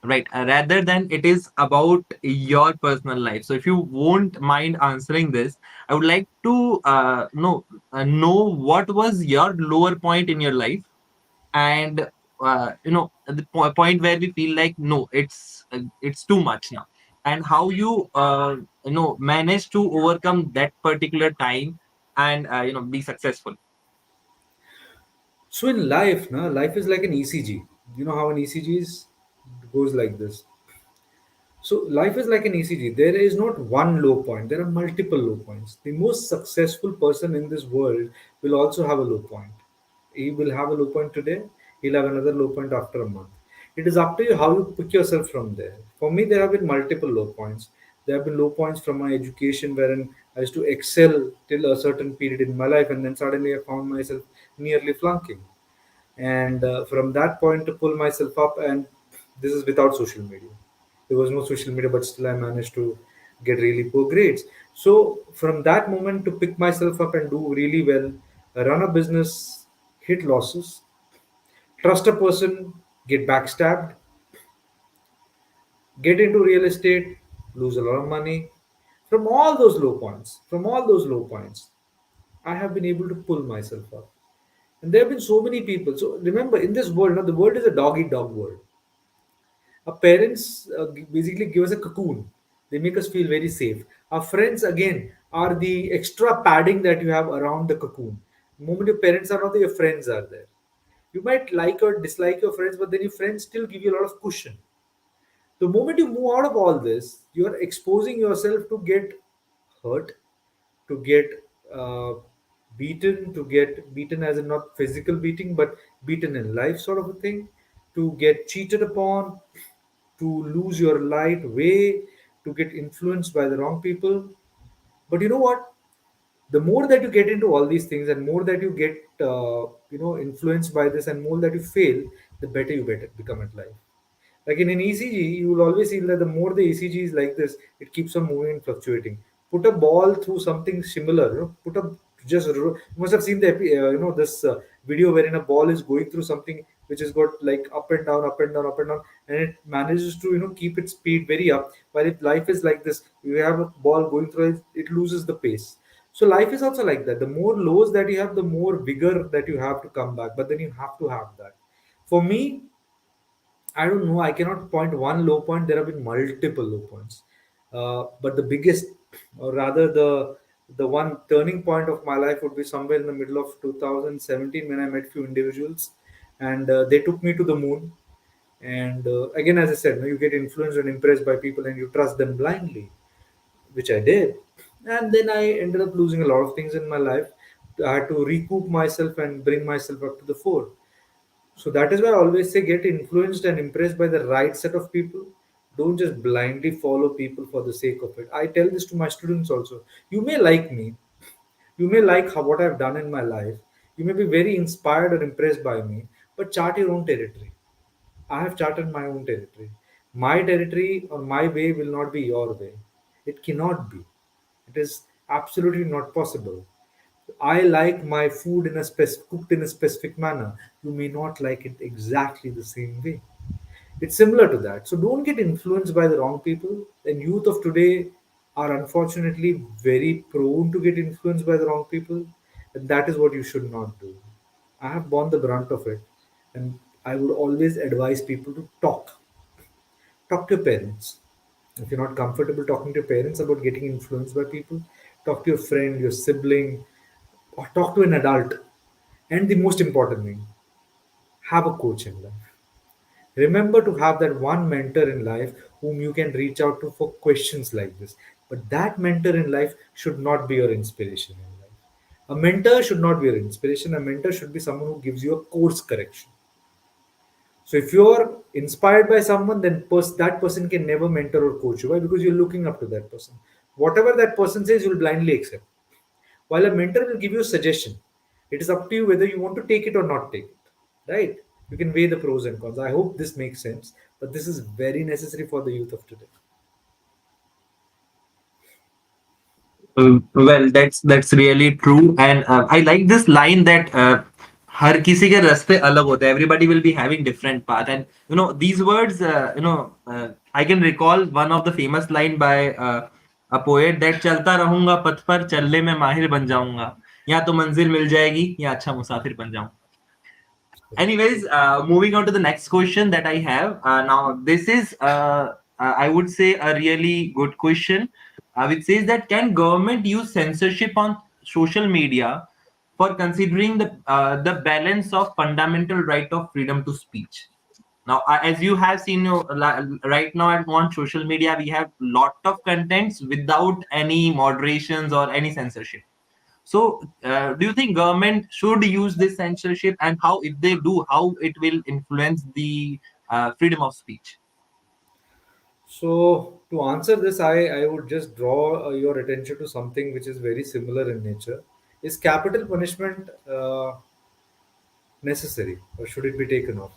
right? Rather than it is about your personal life. So, if you won't mind answering this, I would like to know what was your lower point in your life, and the point where we feel like no, it's too much now, and how you manage to overcome that particular time and be successful. So in life, na, life is like an ECG. You know how an ECG is? It goes like this. So life is like an ECG. There is not one low point. There are multiple low points. The most successful person in this world will also have a low point. He will have a low point today. He'll have another low point after a month. It is up to you how you pick yourself from there. For me, there have been multiple low points. There have been low points from my education, wherein I used to excel till a certain period in my life, and then suddenly I found myself nearly flunking. And from that point to pull myself up, and this is without social media. There was no social media, but still I managed to get really poor grades. So from that moment to pick myself up and do really well, run a business, hit losses, trust a person, get backstabbed, get into real estate, lose a lot of money. From all those low points, I have been able to pull myself up. And there have been so many people. So remember, in this world, now the world is a dog eat dog world. Our parents basically give us a cocoon. They make us feel very safe. Our friends, again, are the extra padding that you have around the cocoon. The moment your parents are not there, your friends are there. You might like or dislike your friends, but then your friends still give you a lot of cushion. The moment you move out of all this, you are exposing yourself to get hurt, to get uh, beaten, to get beaten as in not physical beating, but beaten in life sort of a thing, to get cheated upon, to lose your light way, to get influenced by the wrong people. But you know what? The more that you get into all these things, and more that you get influenced by this, and more that you fail, the better you become at life. Like in an ECG, you will always feel that the more the ECG is like this, it keeps on moving and fluctuating. Put a ball through something similar. You must have seen this video wherein a ball is going through something which has got like up and down, up and down, up and down, and it manages to keep its speed very up. While if life is like this, you have a ball going through it, it loses the pace. So life is also like that. The more lows that you have, the more vigor that you have to come back. But then you have to have that. For me, I don't know. I cannot point one low point. There have been multiple low points, but the biggest, or rather the one turning point of my life would be somewhere in the middle of 2017 when I met few individuals, and they took me to the moon. And again, as I said, you get influenced and impressed by people, and you trust them blindly, which I did. And then I ended up losing a lot of things in my life. I had to recoup myself and bring myself up to the fore. So that is why I always say get influenced and impressed by the right set of people. Don't just blindly follow people for the sake of it. I tell this to my students also. You may like me, you may like what I've done in my life, you may be very inspired or impressed by me, but chart your own territory. I have charted my own territory. My territory or my way will not be your way. It cannot be. It is absolutely not possible. I like my food cooked in a specific manner. You may not like it exactly the same way. It's similar to that. So don't get influenced by the wrong people. And youth of today are unfortunately very prone to get influenced by the wrong people. And that is what you should not do. I have borne the brunt of it. And I would always advise people to talk to your parents. If you're not comfortable talking to your parents about getting influenced by people, talk to your friend, your sibling, or talk to an adult. And the most important thing, have a coach in life. Remember to have that one mentor in life whom you can reach out to for questions like this. But that mentor in life should not be your inspiration in life. A mentor should not be your inspiration. A mentor should be someone who gives you a course correction. So if you're inspired by someone, then that person can never mentor or coach you. Why? Because you're looking up to that person. Whatever that person says, you'll blindly accept. While a mentor will give you a suggestion, it is up to you whether you want to take it or not take it. Right? You can weigh the pros and cons. I hope this makes sense, but this is very necessary for the youth of today. Well, that's really true, and I like this line that हर किसी के रास्ते अलग होते हैं. Everybody will be having different path, and these words. I can recall one of the famous line by a poet that चलता रहूंगा पथ पर चलने में माहिर बन जाऊंगा या तो मंजिल मिल जाएगी या अच्छा मुसाफिर बन जाऊंगा. Anyways, moving on to the next question that I have. Now, this is, I would say, a really good question, which says that can government use censorship on social media for considering the balance of fundamental right of freedom to speech? Now, as you have seen, right now on social media, we have lot of contents without any moderations or any censorship. So, do you think government should use this censorship, and how, if they do, how it will influence the freedom of speech? So to answer this, I would just draw your attention to something which is very similar in nature. Is capital punishment necessary, or should it be taken off?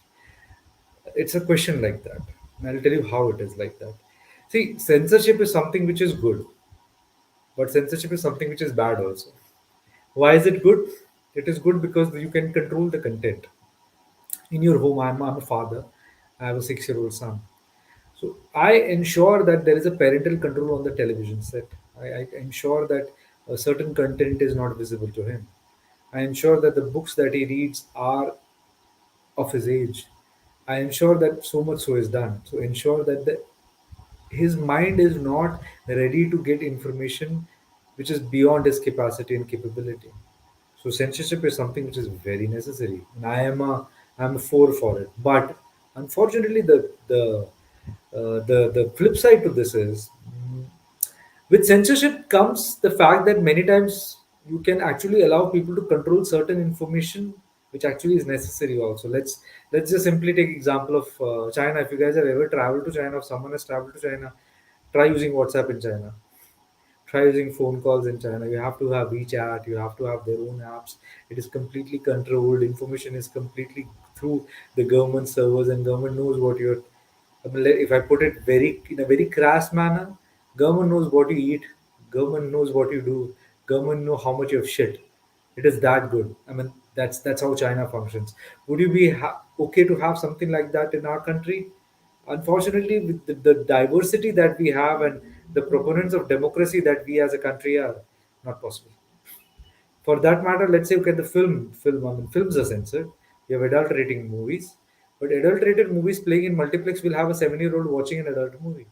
It's a question like that. And I'll tell you how it is like that. See, censorship is something which is good, but censorship is something which is bad also. Why is it good? It is good because you can control the content. In your home, I'm a father, I have a 6-year-old son. So I ensure that there is a parental control on the television set. I ensure that a certain content is not visible to him. I ensure that the books that he reads are of his age. I ensure that so much so is done. So ensure that his mind is not ready to get information which is beyond his capacity and capability. So censorship is something which is very necessary, and I'm a for it. But unfortunately, the flip side to this is with censorship comes the fact that many times you can actually allow people to control certain information which actually is necessary also. Let's just simply take example of China. If you guys have ever traveled to China, if someone has traveled to China, try using WhatsApp in China, try using phone calls in China. You have to have WeChat, you have to have their own apps. It is completely controlled. Information is completely through the government servers, and government knows what you're. I mean, if I put it very in a very crass manner, government knows what you eat, government knows what you do, government know how much you have shit. It is that good. I mean, that's how China functions. Would you be okay to have something like that in our country? Unfortunately, with the diversity that we have and the proponents of democracy that we as a country are, not possible. For that matter, let's say, okay, the I mean, films are censored. You have adulterating movies, but adulterated movies playing in multiplex will have a 7-year-old watching an adult movie.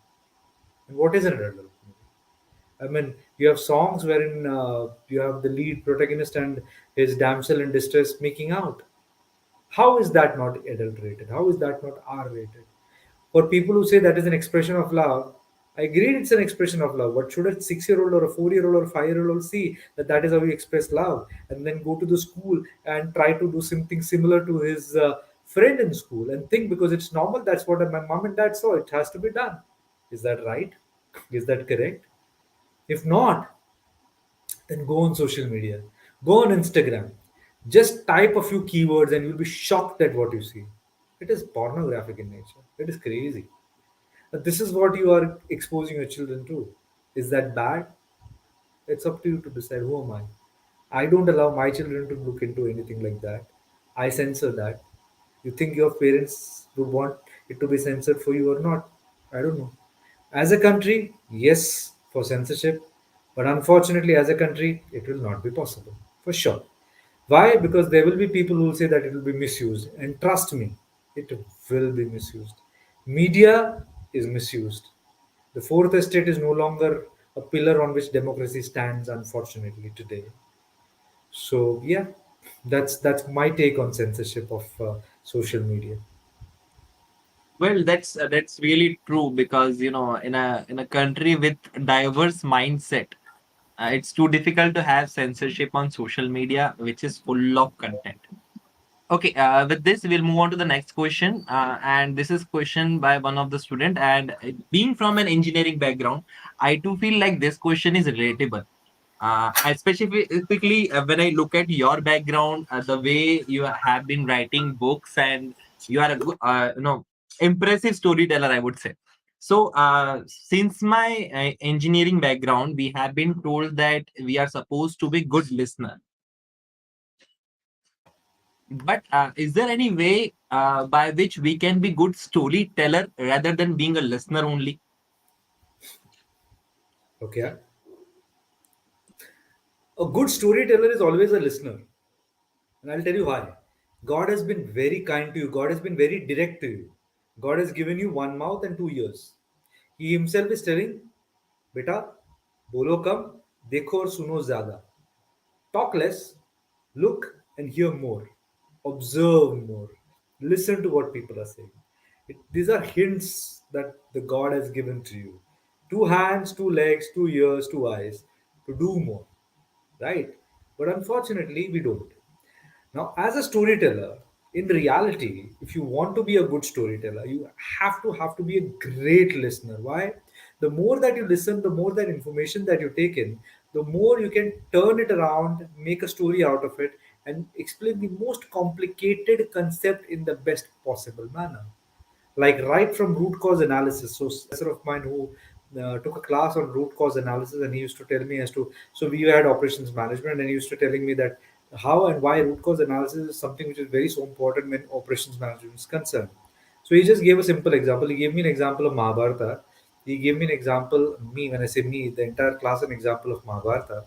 And what is an adult movie? I mean, you have songs wherein you have the lead protagonist and his damsel in distress making out. How is that not adulterated? How is that not R rated? For people who say that is an expression of love, I agree it's an expression of love. But should a 6 year old or a 4 year old or a 5 year old see that that is how we express love and then go to the school and try to do something similar to his friend in school and think because it's normal, that's what my mom and dad saw, it has to be done. Is that right? Is that correct? If not, then go on social media, go on Instagram, just type a few keywords and you'll be shocked at what you see. It is pornographic in nature. It is crazy. But this is what you are exposing your children to. Is that bad? It's up to you to decide. Who am I? I don't allow my children to look into anything like that. I censor that. You think your parents would want it to be censored for you or not? I don't know. As a country, yes, for censorship, but unfortunately, as a country, it will not be possible for sure. Why? Because there will be people who will say that it will be misused, and trust me, it will be misused. Media is misused. The fourth estate is no longer a pillar on which democracy stands, unfortunately, today. So yeah, that's my take on censorship of social media. Well, that's really true because in a country with diverse mindset, it's too difficult to have censorship on social media, which is full of content. Okay, with this, we'll move on to the next question. And this is question by one of the student. And being from an engineering background, I too feel like this question is relatable. I specifically, when I look at your background, the way you have been writing books, and you are a impressive storyteller, I would say. So, since my engineering background, we have been told that we are supposed to be good listener. But is there any way by which we can be good storyteller rather than being a listener only? Okay, a good storyteller is always a listener, and I'll tell you why. God has been very kind to you. God has been very direct to you. God has given you one mouth and 2 ears. He himself is telling, "Beta, bolo kam, dekho aur suno zyada." Talk less, look and hear more, observe more, listen to what people are saying. These are hints that the God has given to you. Two hands, two legs, 2 ears, 2 eyes to do more, right? But unfortunately, we don't. Now, as a storyteller, in reality, if you want to be a good storyteller, you have to be a great listener. Why? The more that you listen, the more that information that you take in, the more you can turn it around, make a story out of it, and explain the most complicated concept in the best possible manner, like right from root cause analysis. So of mine who took a class on root cause analysis, and he used to tell me as to, so we had operations management, and he used to telling me that how and why root cause analysis is something which is very so important when operations management is concerned. So he just gave a simple example. He gave me an example of Mahabharata. He gave me an example, me, when I say me, the entire class, an example of Mahabharata.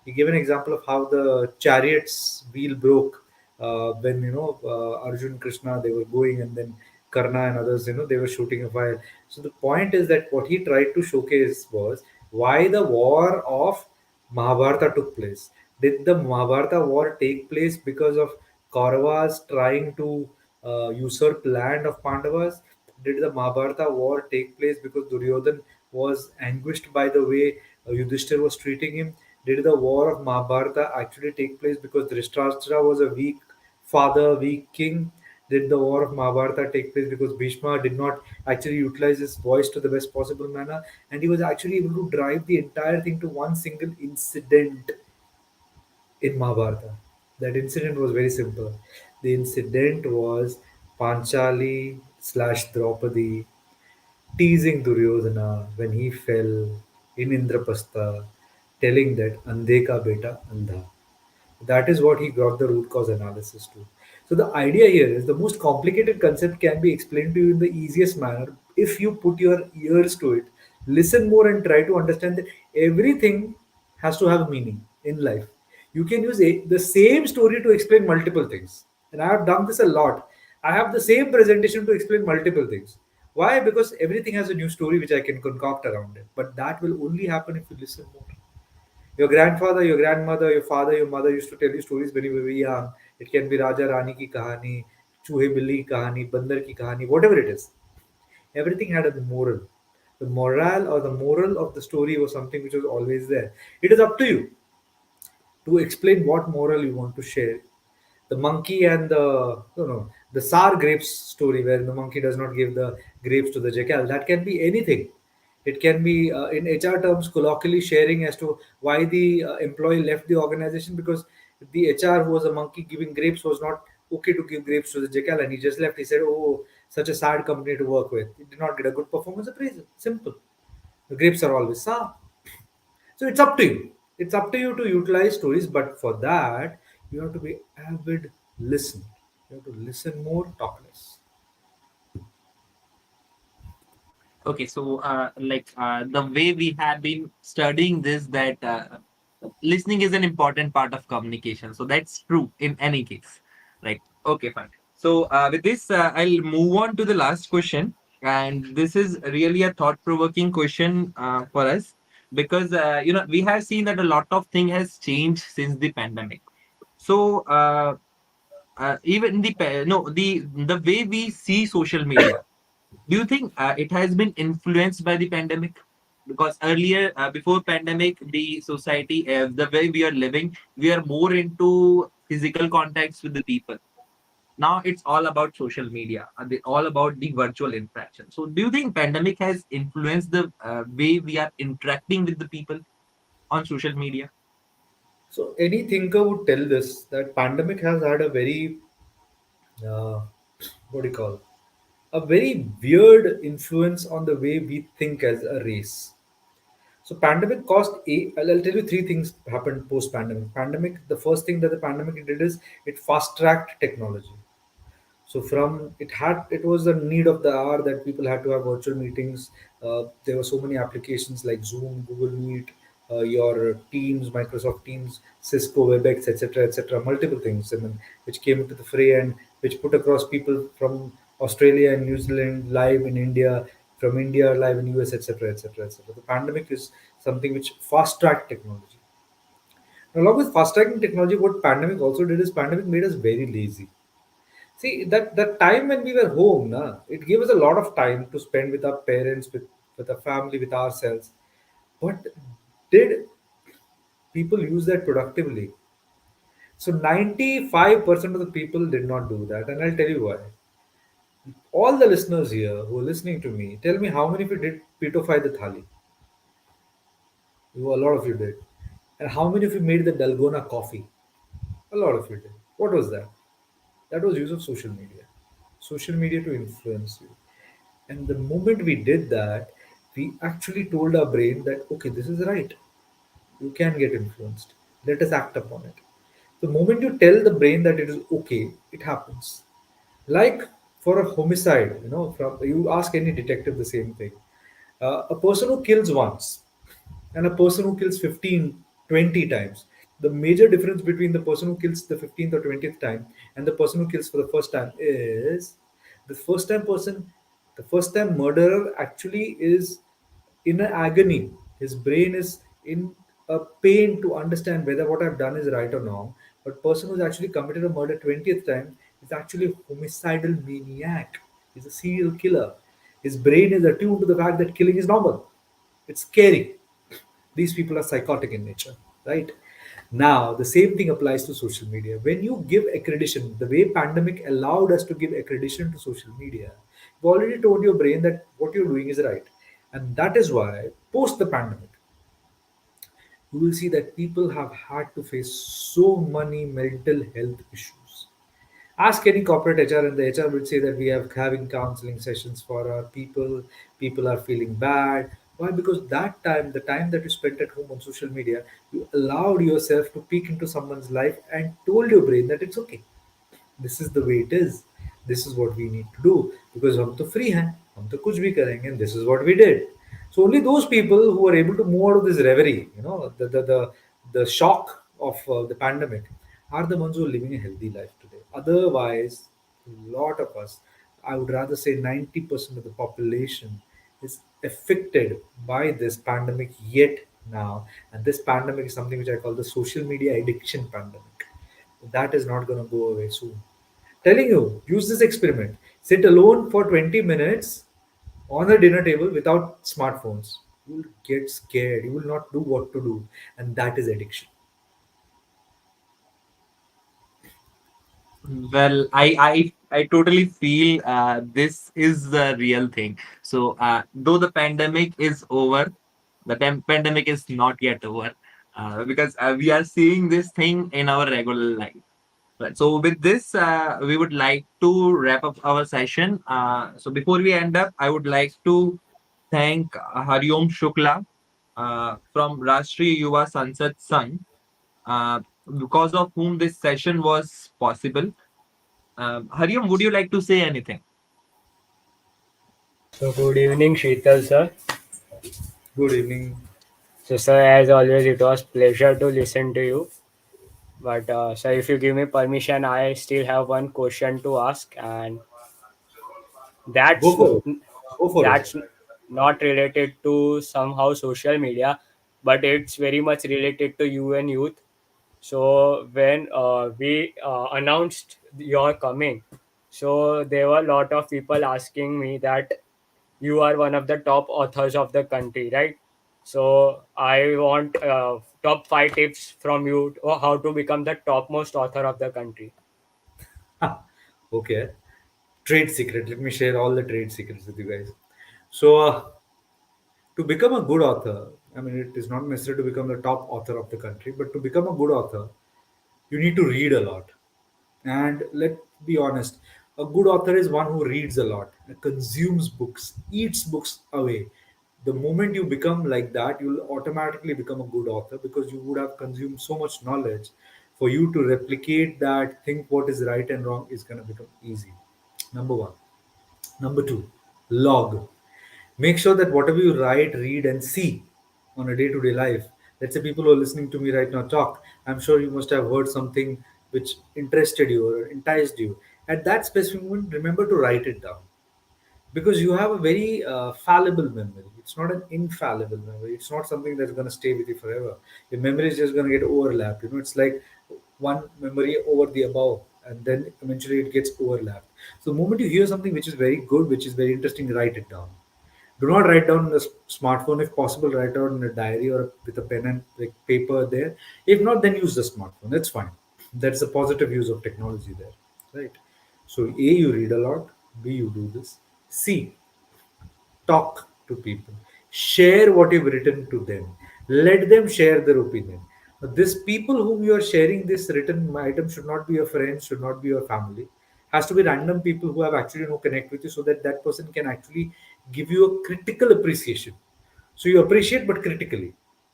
He gave an example of how the chariot's wheel broke when Arjun, Krishna, they were going, and then Karna and others, they were shooting a fire. So the point is that what he tried to showcase was why the war of Mahabharata took place. Did the Mahabharata war take place because of Kauravas trying to usurp land of Pandavas? Did the Mahabharata war take place because Duryodhan was anguished by the way Yudhishthir was treating him? Did the war of Mahabharata actually take place because Dhritarashtra was a weak father, weak king? Did the war of Mahabharata take place because Bhishma did not actually utilize his voice to the best possible manner, and he was actually able to drive the entire thing to one single incident in Mahabharata? That incident was very simple. The incident was Panchali slash Draupadi teasing Duryodhana when he fell in Indrapastha, telling that Andhe ka beta andha. That is what he brought the root cause analysis to. So the idea here is the most complicated concept can be explained to you in the easiest manner if you put your ears to it, listen more, and try to understand that everything has to have meaning in life. You can use the same story to explain multiple things. And I have done this a lot. I have the same presentation to explain multiple things. Why? Because everything has a new story which I can concoct around it. But that will only happen if you listen more. Your grandfather, your grandmother, your father, your mother used to tell you stories when you were very young. It can be Raja Rani ki kahani, Chuhe Billi ki kahani, Bandar ki kahani, whatever it is. Everything had a moral. The morale or the moral of the story was something which was always there. It is up to you to explain what moral you want to share. The monkey and the no no the sour grapes story where the monkey does not give the grapes to the jackal, that can be anything. It can be in HR terms colloquially sharing as to why the employee left the organization because the HR who was a monkey giving grapes was not okay to give grapes to the jackal, and he just left. He said, oh, such a sad company to work with, he did not get a good performance appraisal. Simple. The grapes are always sour. So it's up to you. It's up to you to utilize stories, but for that, you have to be avid listener. You have to listen more, talk less. Okay, so the way we have been studying this, that listening is an important part of communication. So that's true in any case, right? Okay, fine. So with this, I'll move on to the last question, and this is really a thought-provoking question for us because we have seen that a lot of thing has changed since the pandemic. So even no the way we see social media, do you think it has been influenced by the pandemic? Because earlier, before pandemic, the society, the way we are living, we are more into physical contacts with the people. Now it's all about social media, all about the virtual interaction. So, do you think pandemic has influenced the way we are interacting with the people on social media? So any thinker would tell this that pandemic has had a very what do you call a very weird influence on the way we think as a race. So pandemic caused a. I'll tell you three things happened post pandemic. Pandemic. The first thing that the pandemic did is it fast tracked technology. So from it was a need of the hour that people had to have virtual meetings. There were so many applications like Zoom, Google Meet, your Teams, Microsoft Teams, Cisco, WebEx, etc., etc. Multiple things, I mean, which came into the fray and which put across people from Australia and New Zealand live in India, from India live in US, etc., etc., etc. The pandemic is something which fast tracked technology. Along with fast tracking technology, what pandemic also did is pandemic made us very lazy. See that time when we were home, na, it gave us a lot of time to spend with our parents, with our family, with ourselves. But did people use that productively? So 95% of the people did not do that, and I'll tell you why. All the listeners here who are listening to me, tell me how many of you did petrify the thali? A lot of you did. And how many of you made the dalgona coffee? A lot of you did. What was that? That was use of social media. Social media to influence you. And the moment we did that, we actually told our brain that, okay, this is right. You can get influenced. Let us act upon it. The moment you tell the brain that it is okay, it happens. Like for a homicide, from you ask any detective the same thing. A person who kills once and a person who kills 15, 20 times. The major difference between the person who kills the 15th or 20th time and the person who kills for the first time is the first time person, the first time murderer actually is in an agony. His brain is in a pain to understand whether what I've done is right or wrong. But person who's actually committed a murder 20th time is actually a homicidal maniac. He's a serial killer. His brain is attuned to the fact that killing is normal. It's scary. These people are psychotic in nature, right? Now the same thing applies to social media. When you give accreditation, the way pandemic allowed us to give accreditation to social media, you've already told your brain that what you're doing is right. And that is why post the pandemic you will see that people have had to face so many mental health issues. Ask any corporate HR, and the HR will say that we are having counseling sessions for our people. People are feeling bad. Why? Because that time, the time that you spent at home on social media, you allowed yourself to peek into someone's life and told your brain that it's okay. This is the way it is. This is what we need to do because हम तो free हैं, हम तो कुछ भी करेंगे, and this is what we did. So only those people who are able to move out of this reverie, the shock of the pandemic, are the ones who are living a healthy life today. Otherwise, a lot of us, I would rather say 90% of the population, is affected by this pandemic yet now. And this pandemic is something which I call the social media addiction pandemic. That is not going to go away soon. Telling you, use this experiment. Sit alone for 20 minutes on the dinner table without smartphones, you will get scared. You will not do what to do, and that is addiction. Well, I totally feel this is the real thing. So, though the pandemic is over, the pandemic is not yet over, because we are seeing this thing in our regular life. Right. So, with this, we would like to wrap up our session. So, before we end up, I would like to thank Hariom Shukla from Rashtriya Yuva Sansad Sangh, uh, because of whom this session was possible. Hariom, would you like to say anything? So good evening, Sheetal sir. Good evening. So sir, as always, it was pleasure to listen to you. But sir, if you give me permission, I still have one question to ask, and Go that's for it. Go for it. that's not related to somehow social media, but it's very much related to you and youth. So when we announced your coming, so there were a lot of people asking me that you are one of the top authors of the country, right? So I want top five tips from you to how to become the topmost author of the country. Okay. Trade secret. Let me share all the trade secrets with you guys. So, to become a good author, I mean, it is not necessary to become the top author of the country, but to become a good author, you need to read a lot. And let's be honest, a good author is one who reads a lot, consumes books, eats books away. The moment you become like that, you'll automatically become a good author because you would have consumed so much knowledge. For you to replicate that, think what is right and wrong is going to become easy. Number one. Number two, log. Make sure that whatever you write, read, and see on a day to day life, let's say people who are listening to me right now talk, I'm sure you must have heard something which interested you or enticed you. At that specific moment, remember to write it down because you have a very fallible memory. It's not an infallible memory. It's not something that's going to stay with you forever. Your memory is just going to get overlapped. It's like one memory over the above, and then eventually it gets overlapped. So, the moment you hear something which is very good, which is very interesting, write it down. Do not write down on a smartphone. If possible, write down in a diary or with a pen and like paper there. If not, then use the smartphone. That's fine. That's a positive use of technology there, right? So, A, you read a lot. B, you do this. C, talk to people, share what you've written to them, let them share their opinion. This people whom you are sharing this written item should not be your friends, should not be your family, has to be random people who have actually no connect with you, so that that person can actually give you a critical appreciation. So you appreciate but critically.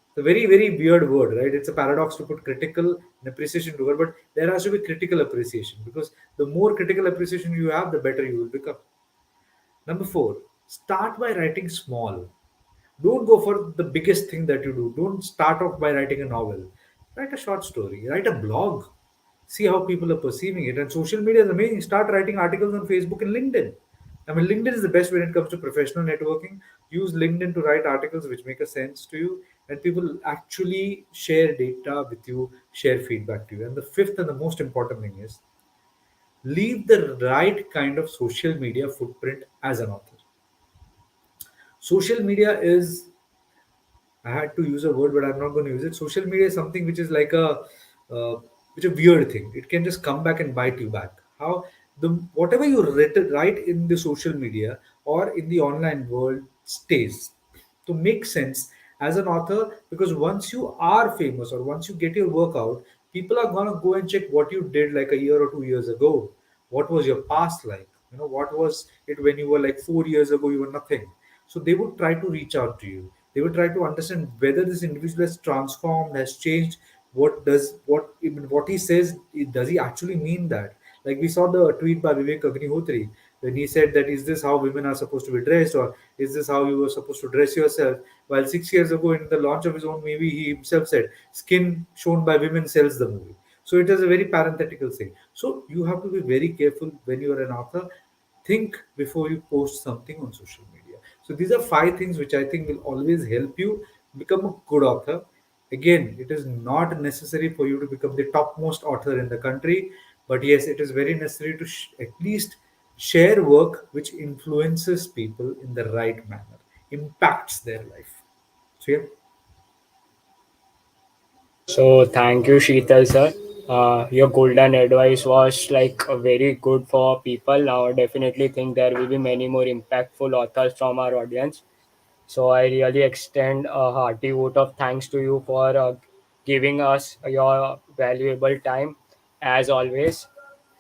It's a very very weird word, right? It's a paradox to put critical and appreciation together, but there has to be critical appreciation because the more critical appreciation you have, the better you will become. Number four, start by writing small. Don't go for the biggest thing that you do. Don't start off by writing a novel. Write a short story, write a blog. See how people are perceiving it. And social media is amazing. Start writing articles on Facebook and LinkedIn. I mean, LinkedIn is the best when it comes to professional networking. Use LinkedIn to write articles which make a sense to you, and people actually share data with you, share feedback to you. And the fifth and the most important thing is leave the right kind of social media footprint as an author. Social media is, I had to use a word, but I'm not going to use it. Social media is something which is like which a weird thing. It can just come back and bite you back. How the whatever you write in the social media or in the online world stays. To make sense as an author, because once you are famous or once you get your work out, people are gonna go and check what you did like a year or 2 years ago. What was your past like? What was it when you were like 4 years ago? You were nothing. So they would try to reach out to you. They would try to understand whether this individual has transformed, has changed. What he says, does he actually mean that? Like we saw the tweet by Vivek Agnihotri when he said that is this how women are supposed to be dressed, or is this how you were supposed to dress yourself? While 6 years ago in the launch of his own movie, he himself said skin shown by women sells the movie. So it is a very parenthetical thing. So you have to be very careful when you are an author. Think before you post something on social media. So these are five things which I think will always help you become a good author. Again, it is not necessary for you to become the topmost author in the country, but yes, it is very necessary to at least Share work which influences people in the right manner, impacts their life. So, yeah, So thank you, Sheetal sir. Your golden advice was like very good for people. Now, I definitely think there will be many more impactful authors from our audience. So I really extend a hearty vote of thanks to you for giving us your valuable time as always.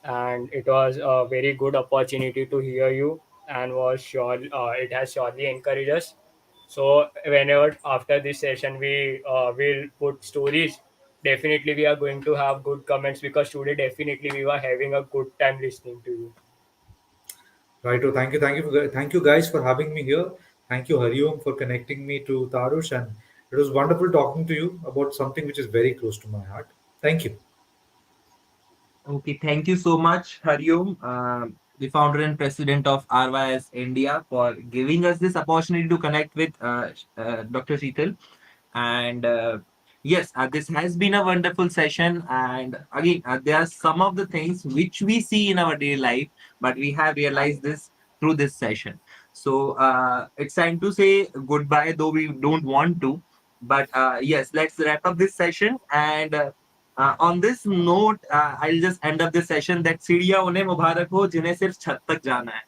And it was a very good opportunity to hear you, and was sure it has surely encouraged us. So whenever after this session we will put stories, definitely we are going to have good comments, because today definitely we were having a good time listening to you. right. Oh, thank you guys for having me here. Thank you, Hariom, for connecting me to Tarush, and it was wonderful talking to you about something which is very close to my heart. Thank you. Okay, thank you so much, Hariom, the founder and president of RYS India, for giving us this opportunity to connect with Dr. Sheetal. And yes, this has been a wonderful session. And again, there are some of the things which we see in our daily life, but we have realized this through this session. So it's time to say goodbye, though we don't want to. But yes, let's wrap up this session. And on this note, I'll just end up this session that सीढ़ियां उन्हें मुबारक हो जिन्हें सिर्फ छत तक जाना है.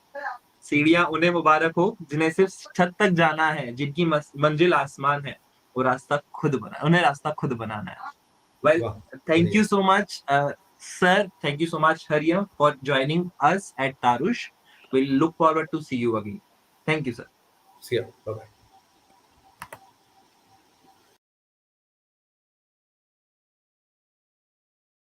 सीढ़ियां उन्हें मुबारक हो जिन्हें सिर्फ छत तक जाना है, जिनकी मंजिल आसमान है, वो रास्ता खुद बना उन्हें रास्ता खुद बनाना है. Well, Wow. thank Brilliant. you so much, sir. Thank you so much, Hariam, for joining us at Tarush. We'll look forward to see you again. Thank you, sir. See ya. Bye bye.